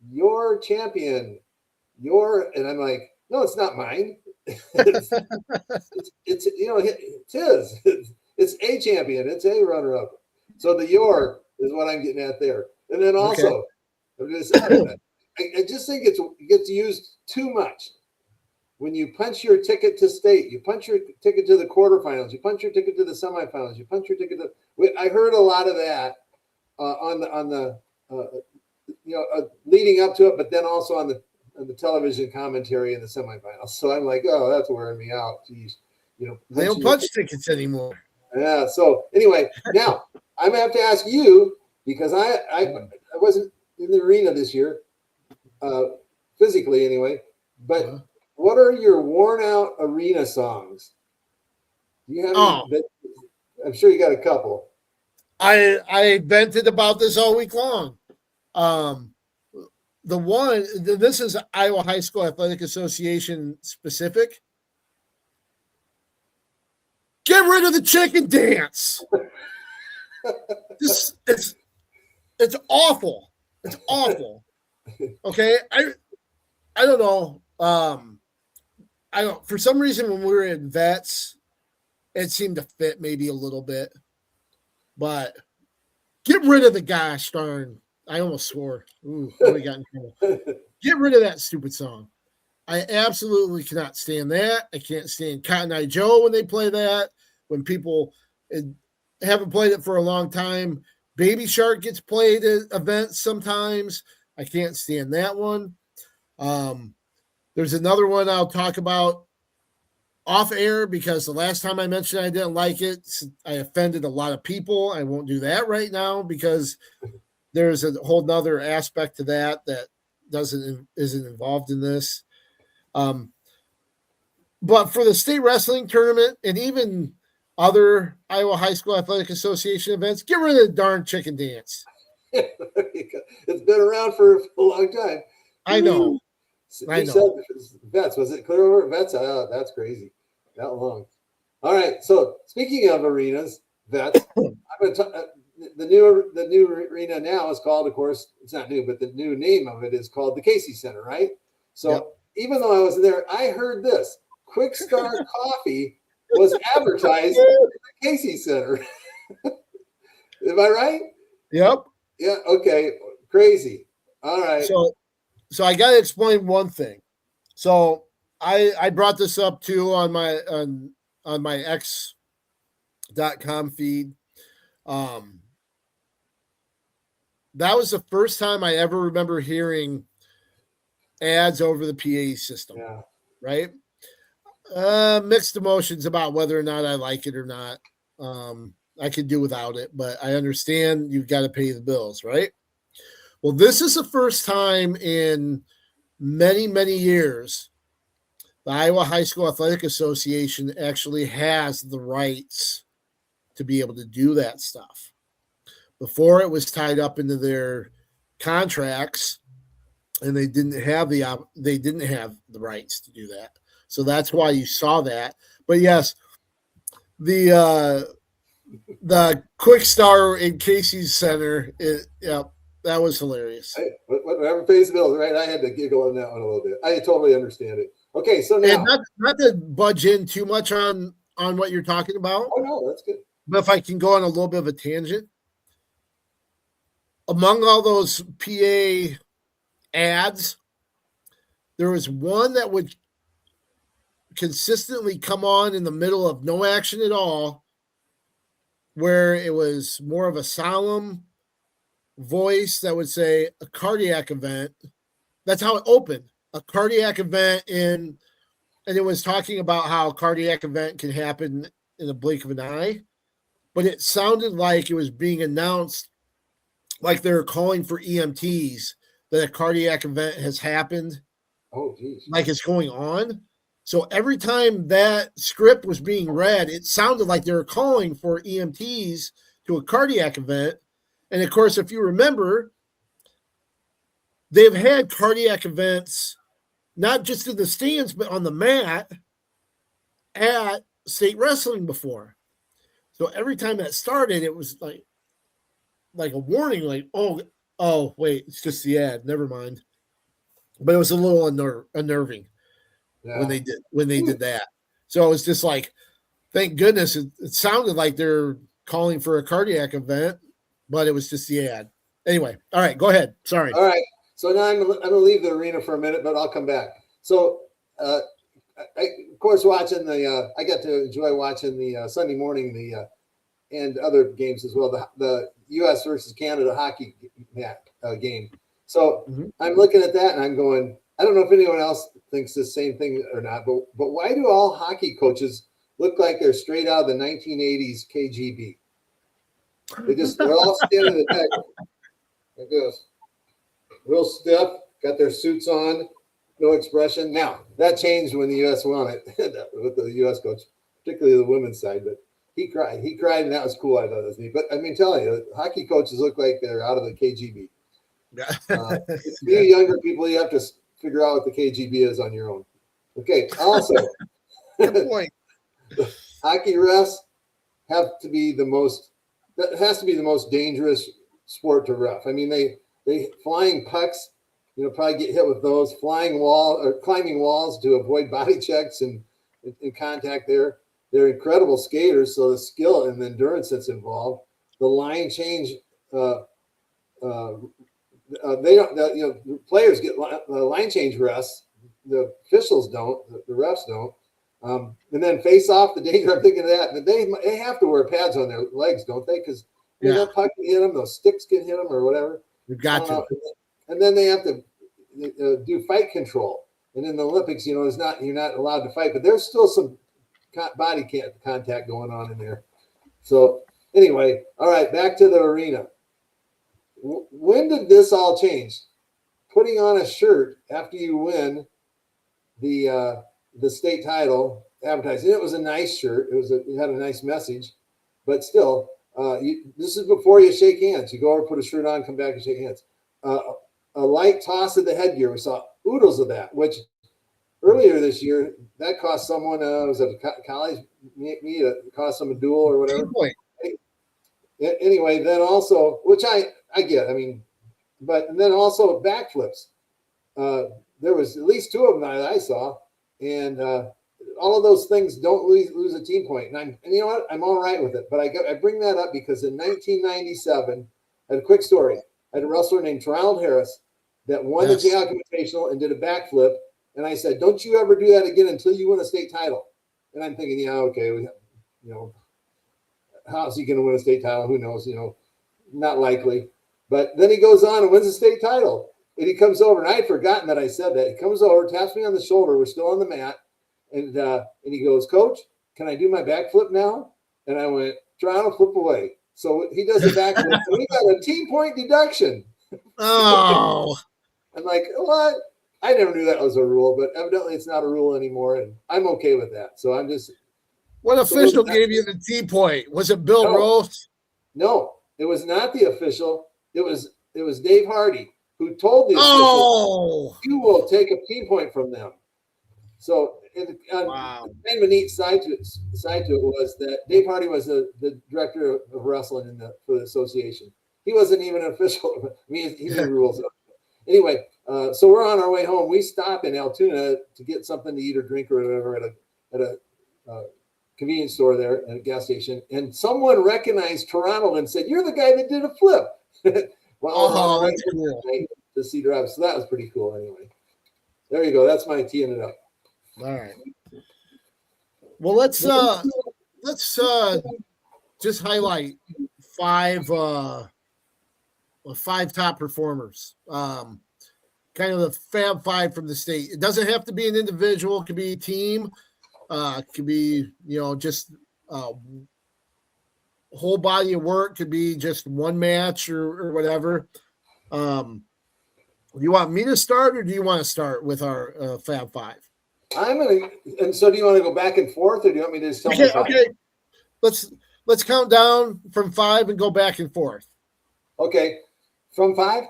B: your champion, and I'm like, no, it's not mine. It's It's a champion. It's a runner-up. So the your is what I'm getting at there. And then also, I just think it gets used too much. When you punch your ticket to state, you punch your ticket to the quarterfinals, you punch your ticket to the semifinals, you punch your ticket to. I heard a lot of that leading up to it, but then also on the television commentary in the semifinals. So I'm like, oh, that's wearing me out. Jeez,
A: they don't punch tickets anymore.
B: Yeah. So anyway, now I'm gonna have to ask you, because I wasn't in the arena this year, physically anyway, but. What are your worn out arena songs? Do you have any? I'm sure you got a couple.
A: I vented about this all week long. This is Iowa High School Athletic Association specific. Get rid of the chicken dance. It's awful. It's awful. Okay, I don't know. I don't. For some reason, when we were in vets, it seemed to fit maybe a little bit, but get rid of the gosh darn. I almost swore. Ooh, we got in trouble. Get rid of that stupid song. I absolutely cannot stand that. I can't stand Cotton Eye Joe when they play that. When people haven't played it for a long time, Baby Shark gets played at events sometimes. I can't stand that one. There's another one I'll talk about off air because the last time I mentioned I didn't like it, I offended a lot of people. I won't do that right now because there's a whole nother aspect to that isn't involved in this. But for the state wrestling tournament and even other Iowa High School Athletic Association events, get rid of the darn chicken dance.
B: It's been around for a long time.
A: I know.
B: You said vets. Was it clear over vets? That's crazy. That long. All right. So speaking of arenas, vets, I'm going to the new arena now is called, of course, it's not new, but the new name of it is called the Casey Center, right? So even though I was there, I heard this Quick Start Coffee was advertised at the Casey Center. Am I right?
A: Yep.
B: Yeah. Okay. Crazy. All right.
A: So I got to explain one thing. So I brought this up too on my X.com feed. That was the first time I ever remember hearing ads over the PA system.
B: Yeah.
A: Right? Mixed emotions about whether or not I like it or not. I could do without it, but I understand you've got to pay the bills, right? Well, this is the first time in many, many years the Iowa High School Athletic Association actually has the rights to be able to do that stuff. Before, it was tied up into their contracts, and they didn't have the rights to do that. So that's why you saw that. But yes, the Quick Star in Casey's Center, that was hilarious.
B: Whatever pays the bills, right? I had to giggle on that one a little bit. I totally understand it. Okay, so now,
A: and not to budge in too much on what you're talking about.
B: Oh no, that's good.
A: But if I can go on a little bit of a tangent, among all those PA ads, there was one that would consistently come on in the middle of no action at all, where it was more of a solemn voice that would say a cardiac event. That's how it opened. A cardiac event and it was talking about how a cardiac event can happen in a blink of an eye, but it sounded like it was being announced like they were calling for EMTs that a cardiac event has happened.
B: Oh, geez.
A: Like it's going on. So every time that script was being read, it sounded like they were calling for EMTs to a cardiac event. And of course, if you remember, they've had cardiac events, not just in the stands, but on the mat at state wrestling before. So every time that started, it was like a warning, like, oh, wait, it's just the ad. Never mind. But it was a little unnerving when they did that. So it was just like, thank goodness it sounded like they're calling for a cardiac event, but it was just the ad. Anyway, all right, go ahead. Sorry.
B: All right. So now I'm going to leave the arena for a minute, but I'll come back. So, of course, watching I got to enjoy watching the Sunday morning, and other games as well, the U.S. versus Canada hockey game. So I'm looking at that and I'm going, I don't know if anyone else thinks the same thing or not, but why do all hockey coaches look like they're straight out of the 1980s KGB? They're all standing in the back like this, real stiff, got their suits on, no expression. Now that changed when the U.S. won it with the U.S. coach, particularly the women's side. But he cried, and that was cool. I thought it was neat. But I mean, telling you, hockey coaches look like they're out of the KGB. You younger people, you have to figure out what the KGB is on your own. Okay. Also,
A: good point.
B: hockey refs have to be the most. That has to be the most dangerous sport to ref. I mean, they flying pucks, probably get hit with those, flying wall or climbing walls to avoid body checks and contact there. They're incredible skaters, so the skill and the endurance that's involved. The line change, they don't. The players get line change rests. The officials don't. The refs don't. And then face off the danger. I'm thinking of that. But they have to wear pads on their legs, don't they? Because that puck can hit them, those sticks can hit them, or whatever.
A: You've got to.
B: And then they have to do fight control. And in the Olympics, you're not allowed to fight, but there's still some body contact going on in there. So anyway, all right, back to the arena. When did this all change? Putting on a shirt after you win the state title, advertising. It was a nice shirt. It had a nice message, but still, this is before you shake hands. You go over, put a shirt on, come back and shake hands. A light toss of the headgear. We saw oodles of that, which earlier this year, that cost someone, was it a college meet? It cost them a duel or whatever. Anyway, then also, which I get, but then also backflips. There was at least two of them that I saw, and all of those things don't lose a team point. And you know what? I'm all right with it. But I bring that up because in 1997, I had a quick story. I had a wrestler named Ronald Harris that won the Jayhawk Invitational and did a backflip. And I said, don't you ever do that again until you win a state title. And I'm thinking, okay, how's he going to win a state title? Who knows? Not likely. But then he goes on and wins a state title. And he comes over, and I had forgotten that I said that. He comes over, taps me on the shoulder. We're still on the mat. And he goes, Coach, can I do my backflip now? And I went, Toronto, flip away. So he does a backflip. And we got a team point deduction.
A: Oh.
B: I'm like, what? I never knew that was a rule, but evidently it's not a rule anymore, and I'm okay with that. So I'm just.
A: What official gave you the T point? Was it Bill Rose?
B: No, it was not the official. It was Dave Hardy who told the
A: official,
B: you will take a T point from them. So, kind of a neat side to it was that Dave Hardy was the director of wrestling for the association. He wasn't even an official. He knew the rules. Anyway, so we're on our way home. We stop in Altoona to get something to eat or drink or whatever at a convenience store there at a gas station. And someone recognized Toronto and said, "You're the guy that did a flip."
A: Well, that's cool.
B: To see drive. So that was pretty cool. Anyway, there you go. That's my teeing it up.
A: All right. Well, let's just highlight five top performers. Kind of the Fab Five from the state. It doesn't have to be an individual. It could be a team. It could be, just whole body of work. Could be just one match or whatever. Do you want me to start, or do you want to start with our Fab Five?
B: And so do you want to go back and forth, or do you want me to just tell you?
A: Okay. Let's count down from 5 and go back and forth.
B: Okay. From 5?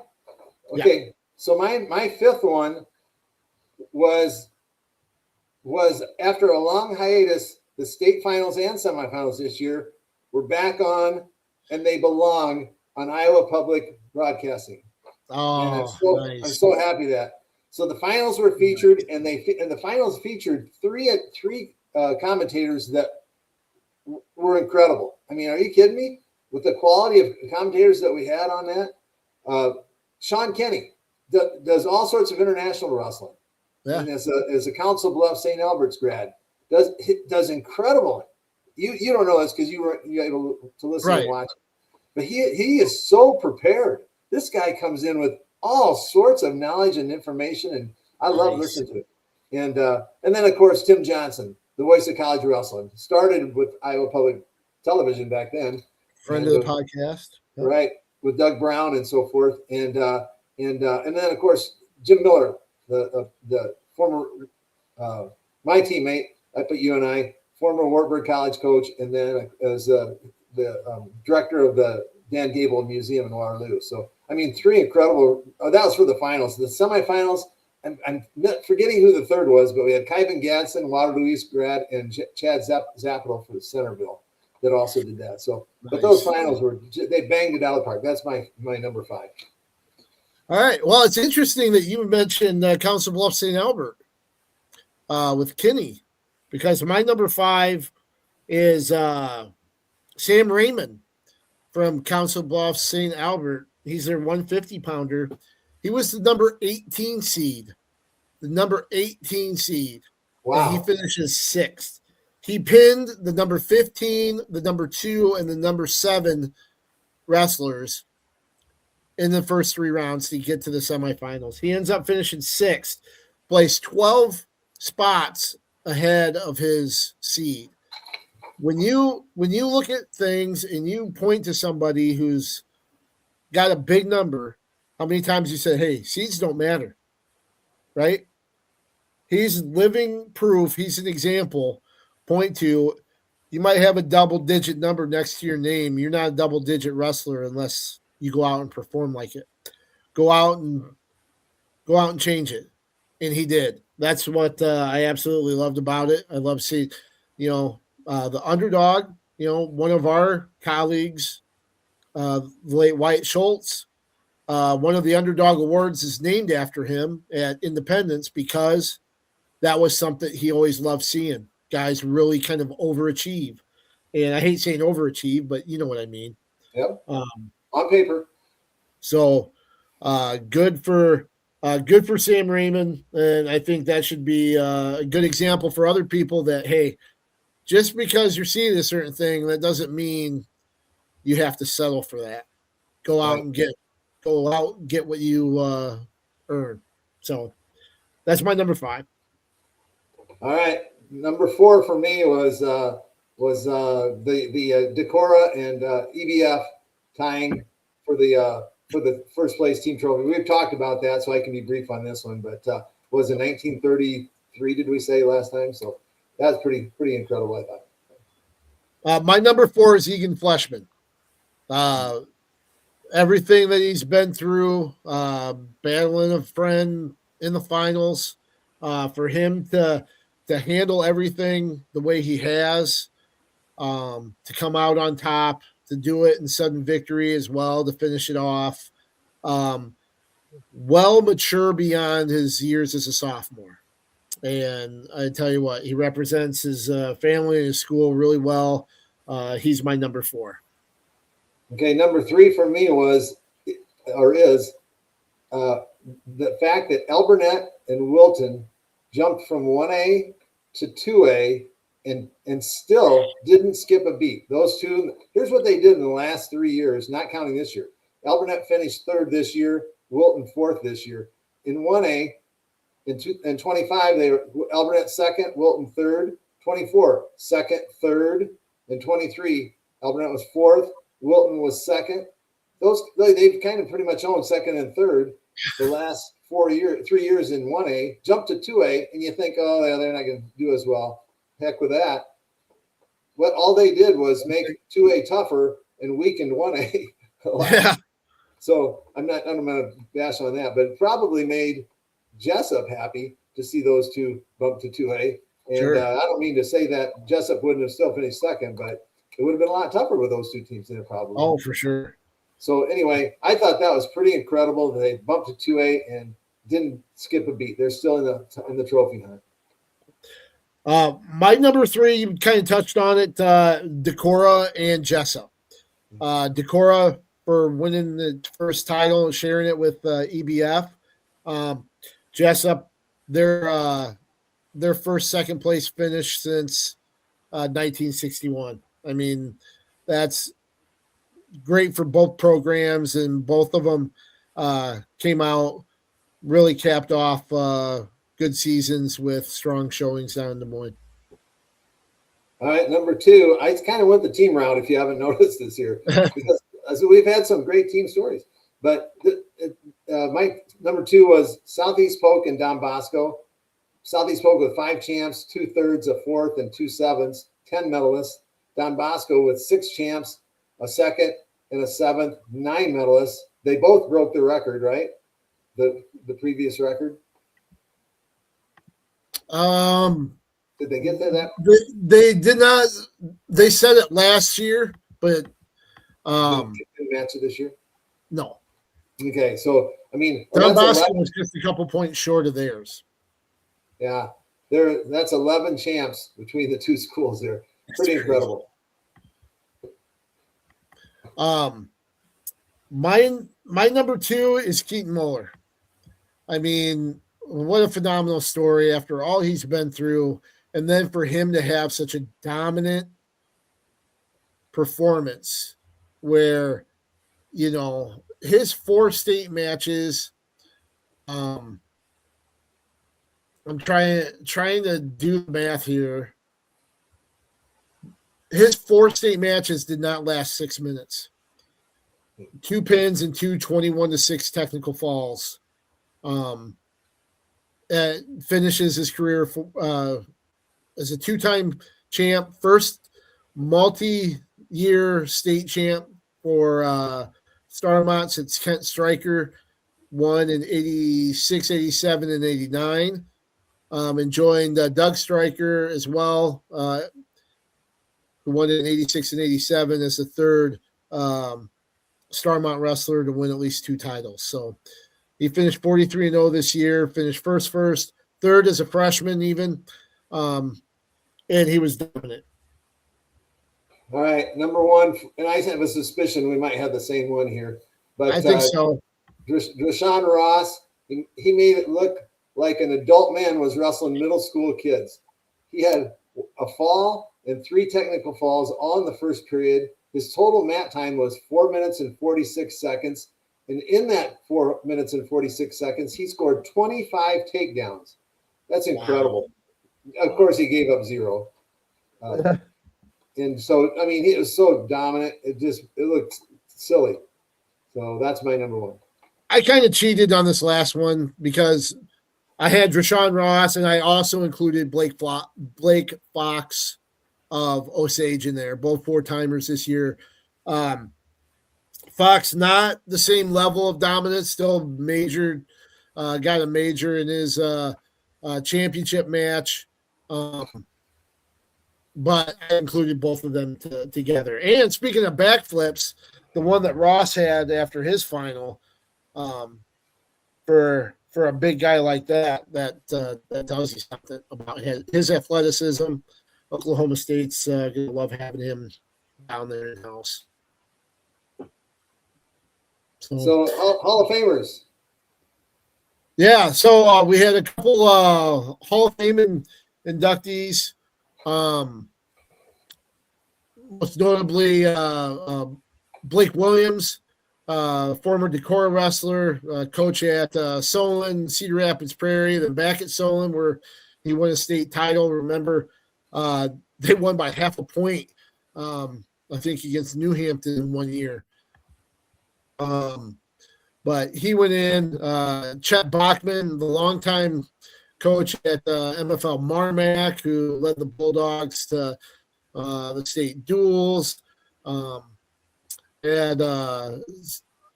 B: Okay. Yeah. So my fifth one was after a long hiatus, the state finals and semifinals this year were back on, and they belong on Iowa Public Broadcasting.
A: Oh,
B: nice. I'm so happy that. So the finals were featured, and the finals featured three commentators that were incredible. Are you kidding me? With the quality of commentators that we had on that, Sean Kenny does all sorts of international wrestling. Yeah. And as a Council Bluffs St. Albert's grad, does incredible. You don't know this because you were able to listen and watch. But he is so prepared. This guy comes in with all sorts of knowledge and information, and I love listening to it. And then of course Tim Johnson, the voice of college wrestling, started with Iowa Public Television back then.
A: Friend of the podcast,
B: right? With Doug Brown and so forth, and then of course Jim Miller, the former my teammate up at UNI, former Wartburg College coach, and then as the director of the Dan Gable Museum in Waterloo. So, three incredible. That was for the finals. The semifinals, I'm not forgetting who the third was, but we had Kyvan Gadsden, Waterloo East grad, and Chad Zapital for Centerville that also did that. So, but those finals they banged it out of the park. That's my number 5.
A: All right. Well, it's interesting that you mentioned Council Bluffs St. Albert with Kinney, because my number 5 is Sam Raymond from Council Bluffs St. Albert. He's their 150 pounder. He was the number 18 seed. The number 18 seed.
B: Wow.
A: And he finishes 6th. He pinned the number 15, the number 2, and the number 7 wrestlers in the first 3 rounds to get to the semifinals. He ends up finishing 6th, placed 12 spots ahead of his seed. When you look at things and you point to somebody who's got a big number, how many times you said, hey, seeds don't matter, right? He's living proof. He's an example. Point to, you might have a double-digit number next to your name. You're not a double-digit wrestler unless you go out and perform like it. Go out and change it. And he did. That's what I absolutely loved about it. I love seeing, the underdog, one of our colleagues, the late Wyatt Schultz, one of the underdog awards is named after him at Independence because that was something he always loved seeing. Guys really kind of overachieve. And I hate saying overachieve, but you know what I mean.
B: Yep. On paper.
A: So good for Sam Raymond. And I think that should be a good example for other people that, hey, just because you're seeing a certain thing, that doesn't mean you have to settle for that. Go out and get what you earn. So that's my number 5.
B: All right. Number 4 for me was the Decorah and EBF tying for the first place team trophy. We've talked about that, so I can be brief on this one. But was in 1933? Did we say last time? So that's pretty incredible, I thought.
A: My number 4 is Egan Fleshman. Everything that he's been through, battling a friend in the finals, for him to handle everything the way he has, to come out on top, to do it in sudden victory as well, to finish it off. Well mature beyond his years as a sophomore. And I tell you what, he represents his family and his school really well. He's my number 4.
B: Okay, number 3 for me is the fact that Elburnett and Wilton jumped from 1A to 2A and still didn't skip a beat. Those two, here's what they did in the last 3 years, not counting this year. Elburnett finished 3rd this year, Wilton 4th this year. In 1A, in 25, they were Elburnett 2nd, Wilton 3rd. 24, 2nd, 3rd. In 23, Elburnett was 4th, Wilton was 2nd. They've kind of pretty much owned 2nd and 3rd the last 3 years in 1A, jumped to 2A, and you think, oh, yeah, they're not going to do as well. Heck with that. What all they did was make 2A tougher and weakened 1A.
A: Yeah.
B: So I'm going to bash on that, but it probably made Jessup happy to see those two bump to 2A. And
A: sure.
B: I don't mean to say that Jessup wouldn't have still finished 2nd, but it would have been a lot tougher with those two teams there probably.
A: Oh, for sure.
B: So anyway, I thought that was pretty incredible that they bumped to 2A and didn't skip a beat. They're still in the trophy hunt.
A: My number 3, you kind of touched on it, Decorah and Jessup. Decorah for winning the first title, sharing it with EBF. Jessup, their first second place finish since 1961. I mean, that's great for both programs, and both of them came out, really capped off good seasons with strong showings down in Des Moines.
B: All right, number 2, I kind of went the team route if you haven't noticed this year, because we've had some great team stories. But my number 2 was Southeast Polk and Don Bosco. Southeast Polk with 5 champs, 2/3, a 4th, and 2 7ths, 10 medalists. Don Bosco with 6 champs, a 2nd and a 7th, 9 medalists. They both broke the record, right? The previous record. Did they get to that?
A: They did not. They said it last year, but
B: Didn't match it this year.
A: no.
B: Okay, so I mean,
A: Don Bosco was just a couple points short of theirs.
B: Yeah, that's 11 champs between the two schools there. Pretty incredible.
A: My number 2 is Keaton Muller. I mean, what a phenomenal story after all he's been through, and then for him to have such a dominant performance where, you know, his 4 state matches, I'm trying to do the math here. His 4 state matches did not last 6 minutes. 2 pins and 2 21-6 technical falls. Finishes his career as a 2-time champ, first multi-year state champ for Starmont since Kent Stryker won in 86, 87, and 89. And joined Doug Stryker as well, who won in 86 and 87 as the third Starmont wrestler to win at least 2 titles. So he finished 43-0 this year, finished first, third as a freshman even, and he was dominant.
B: All right, number 1, and I have a suspicion we might have the same one here. But
A: I think so.
B: Deshaun Ross, he made it look like an adult man was wrestling middle school kids. He had a fall and 3 technical falls all in the first period. His total mat time was 4 minutes and 46 seconds. And in that 4 minutes and 46 seconds, he scored 25 takedowns. That's incredible. Wow. Of course, he gave up 0. And so, I mean, he was so dominant. It looked silly. So that's my number 1.
A: I kind of cheated on this last one because I had Deshaun Ross, and I also included Blake Fox of Osage in there, both 4-timers this year. Fox, not the same level of dominance, still majored, got a major in his championship match. But I included both of them together. And speaking of backflips, the one that Ross had after his final, for a big guy like that tells you something about his athleticism. Oklahoma State's going to love having him down there in house.
B: So Hall of Famers.
A: Yeah, so we had a couple Hall of Fame inductees. Most notably Blake Williams, former Decorah wrestler, coach at Solon, Cedar Rapids Prairie, then back at Solon where he won a state title. Remember, they won by half a point, I think, against New Hampton in 1 year. But he went in. Chet Bachman, the longtime coach at MFL Marmac, who led the Bulldogs to the state duels, and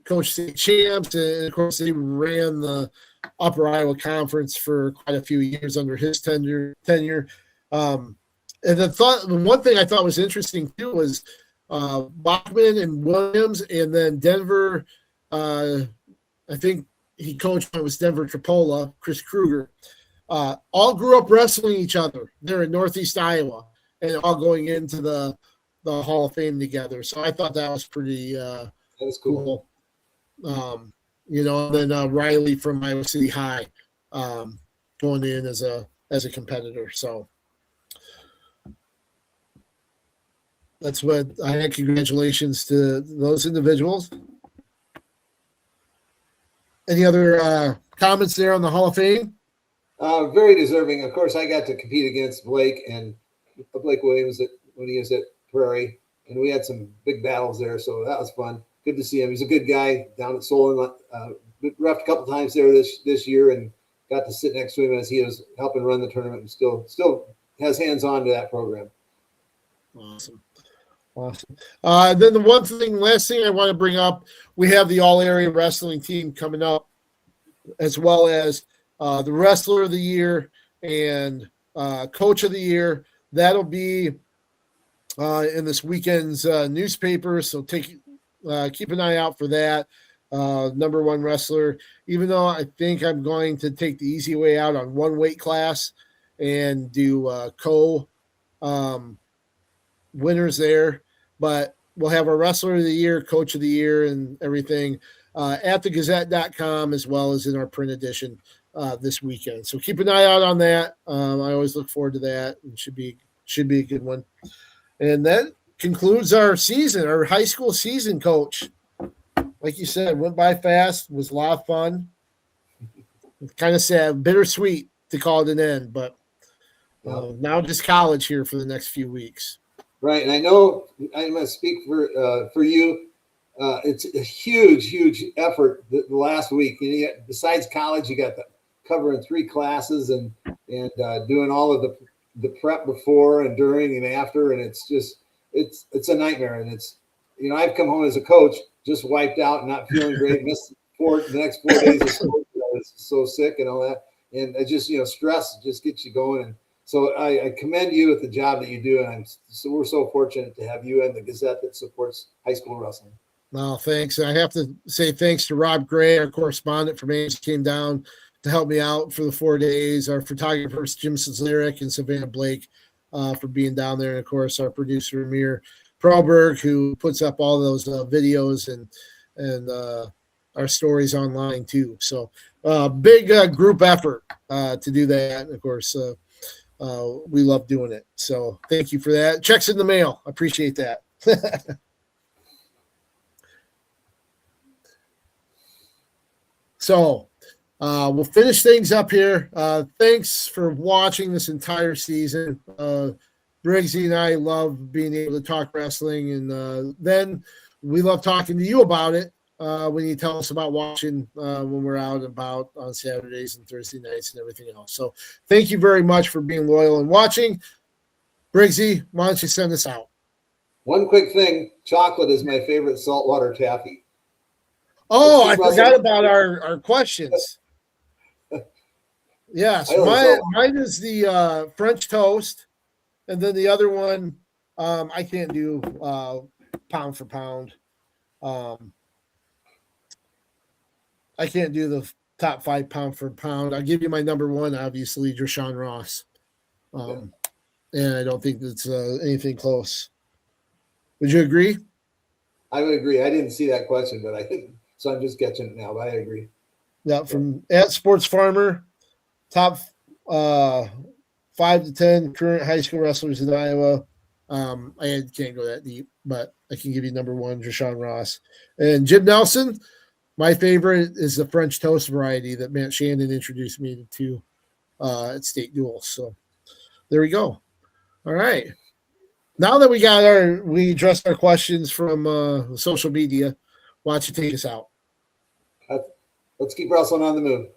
A: coach state champs, and of course they ran the Upper Iowa Conference for quite a few years under his tenure. And the one thing I thought was interesting too was Bachman and Williams, and then Denver. I think he coached when it was Denver Tripola, Chris Kruger. All grew up wrestling each other. They're in Northeast Iowa, and all going into the Hall of Fame together. So I thought that was pretty
B: that was cool.
A: You know, and then Riley from Iowa City High going in as a competitor. So that's what I had. Congratulations to those individuals. Any other comments there on the Hall of Fame?
B: Very deserving. Of course, I got to compete against Blake Williams when he was at Prairie, and we had some big battles there, so that was fun. Good to see him. He's a good guy down at Solon. Reffed a couple times there this year, and got to sit next to him as he was helping run the tournament, and still has hands on to that program.
A: Awesome. Then the last thing I want to bring up, we have the all-area wrestling team coming up, as well as the wrestler of the year and Coach of the Year. That'll be in this weekend's newspaper. So keep an eye out for that. Number one wrestler, even though I think I'm going to take the easy way out on one weight class and do winners there, but we'll have a wrestler of the year, coach of the year, and everything at thegazette.com as well as in our print edition this weekend. So keep an eye out on that. I always look forward to that. It should be a good one. And that concludes our season, our high school season, Coach. Like you said, went by fast, was a lot of fun. Kind of sad, bittersweet to call it an end, but now just college here for the next few weeks.
B: Right, and I know I'm going to speak for you. It's a huge effort the last week. Besides college, you got covering 3 classes and doing all of the prep before and during and after, and it's a nightmare. And it's I've come home as a coach just wiped out and not feeling great. Missed the next 4 days of school. I was so sick and all that, and it just stress just gets you going. And so I commend you with the job that you do, and we're so fortunate to have you and the Gazette that supports high school wrestling.
A: Well, thanks. I have to say thanks to Rob Gray, our correspondent from Ames, came down to help me out for the 4 days. Our photographers, Jim Lyric and Savannah Blake, for being down there. And, of course, our producer, Amir Perlberg, who puts up all those videos and our stories online, too. So big group effort to do that. And, of course, we love doing it. So thank you for that. Checks in the mail. I appreciate that. So we'll finish things up here. Thanks for watching this entire season. Briggsy and I love being able to talk wrestling, and then we love talking to you about it when you tell us about watching when we're out and about on Saturdays and Thursday nights and everything else. So thank you very much for being loyal and watching. Briggsy, why don't you send us out?
B: One quick thing, chocolate is my favorite saltwater taffy.
A: Oh, I forgot about our questions. Yes, mine is the French toast, and then the other one, I can't do pound for pound. I can't do the top 5 pound for pound. I'll give you my number 1, obviously, Deshaun Ross. And I don't think that's anything close. Would you agree?
B: I would agree. I didn't see that question, but I think so. I'm just catching it now, but I agree.
A: Yeah, from at Sports Farmer, top 5 to 10 current high school wrestlers in Iowa. I can't go that deep, but I can give you number 1, Deshaun Ross. And Jim Nelson, my favorite is the French toast variety that Matt Shannon introduced me to at State Duels. So there we go. All right. Now that we addressed our questions from social media, why don't you take us out?
B: Let's keep wrestling on the move.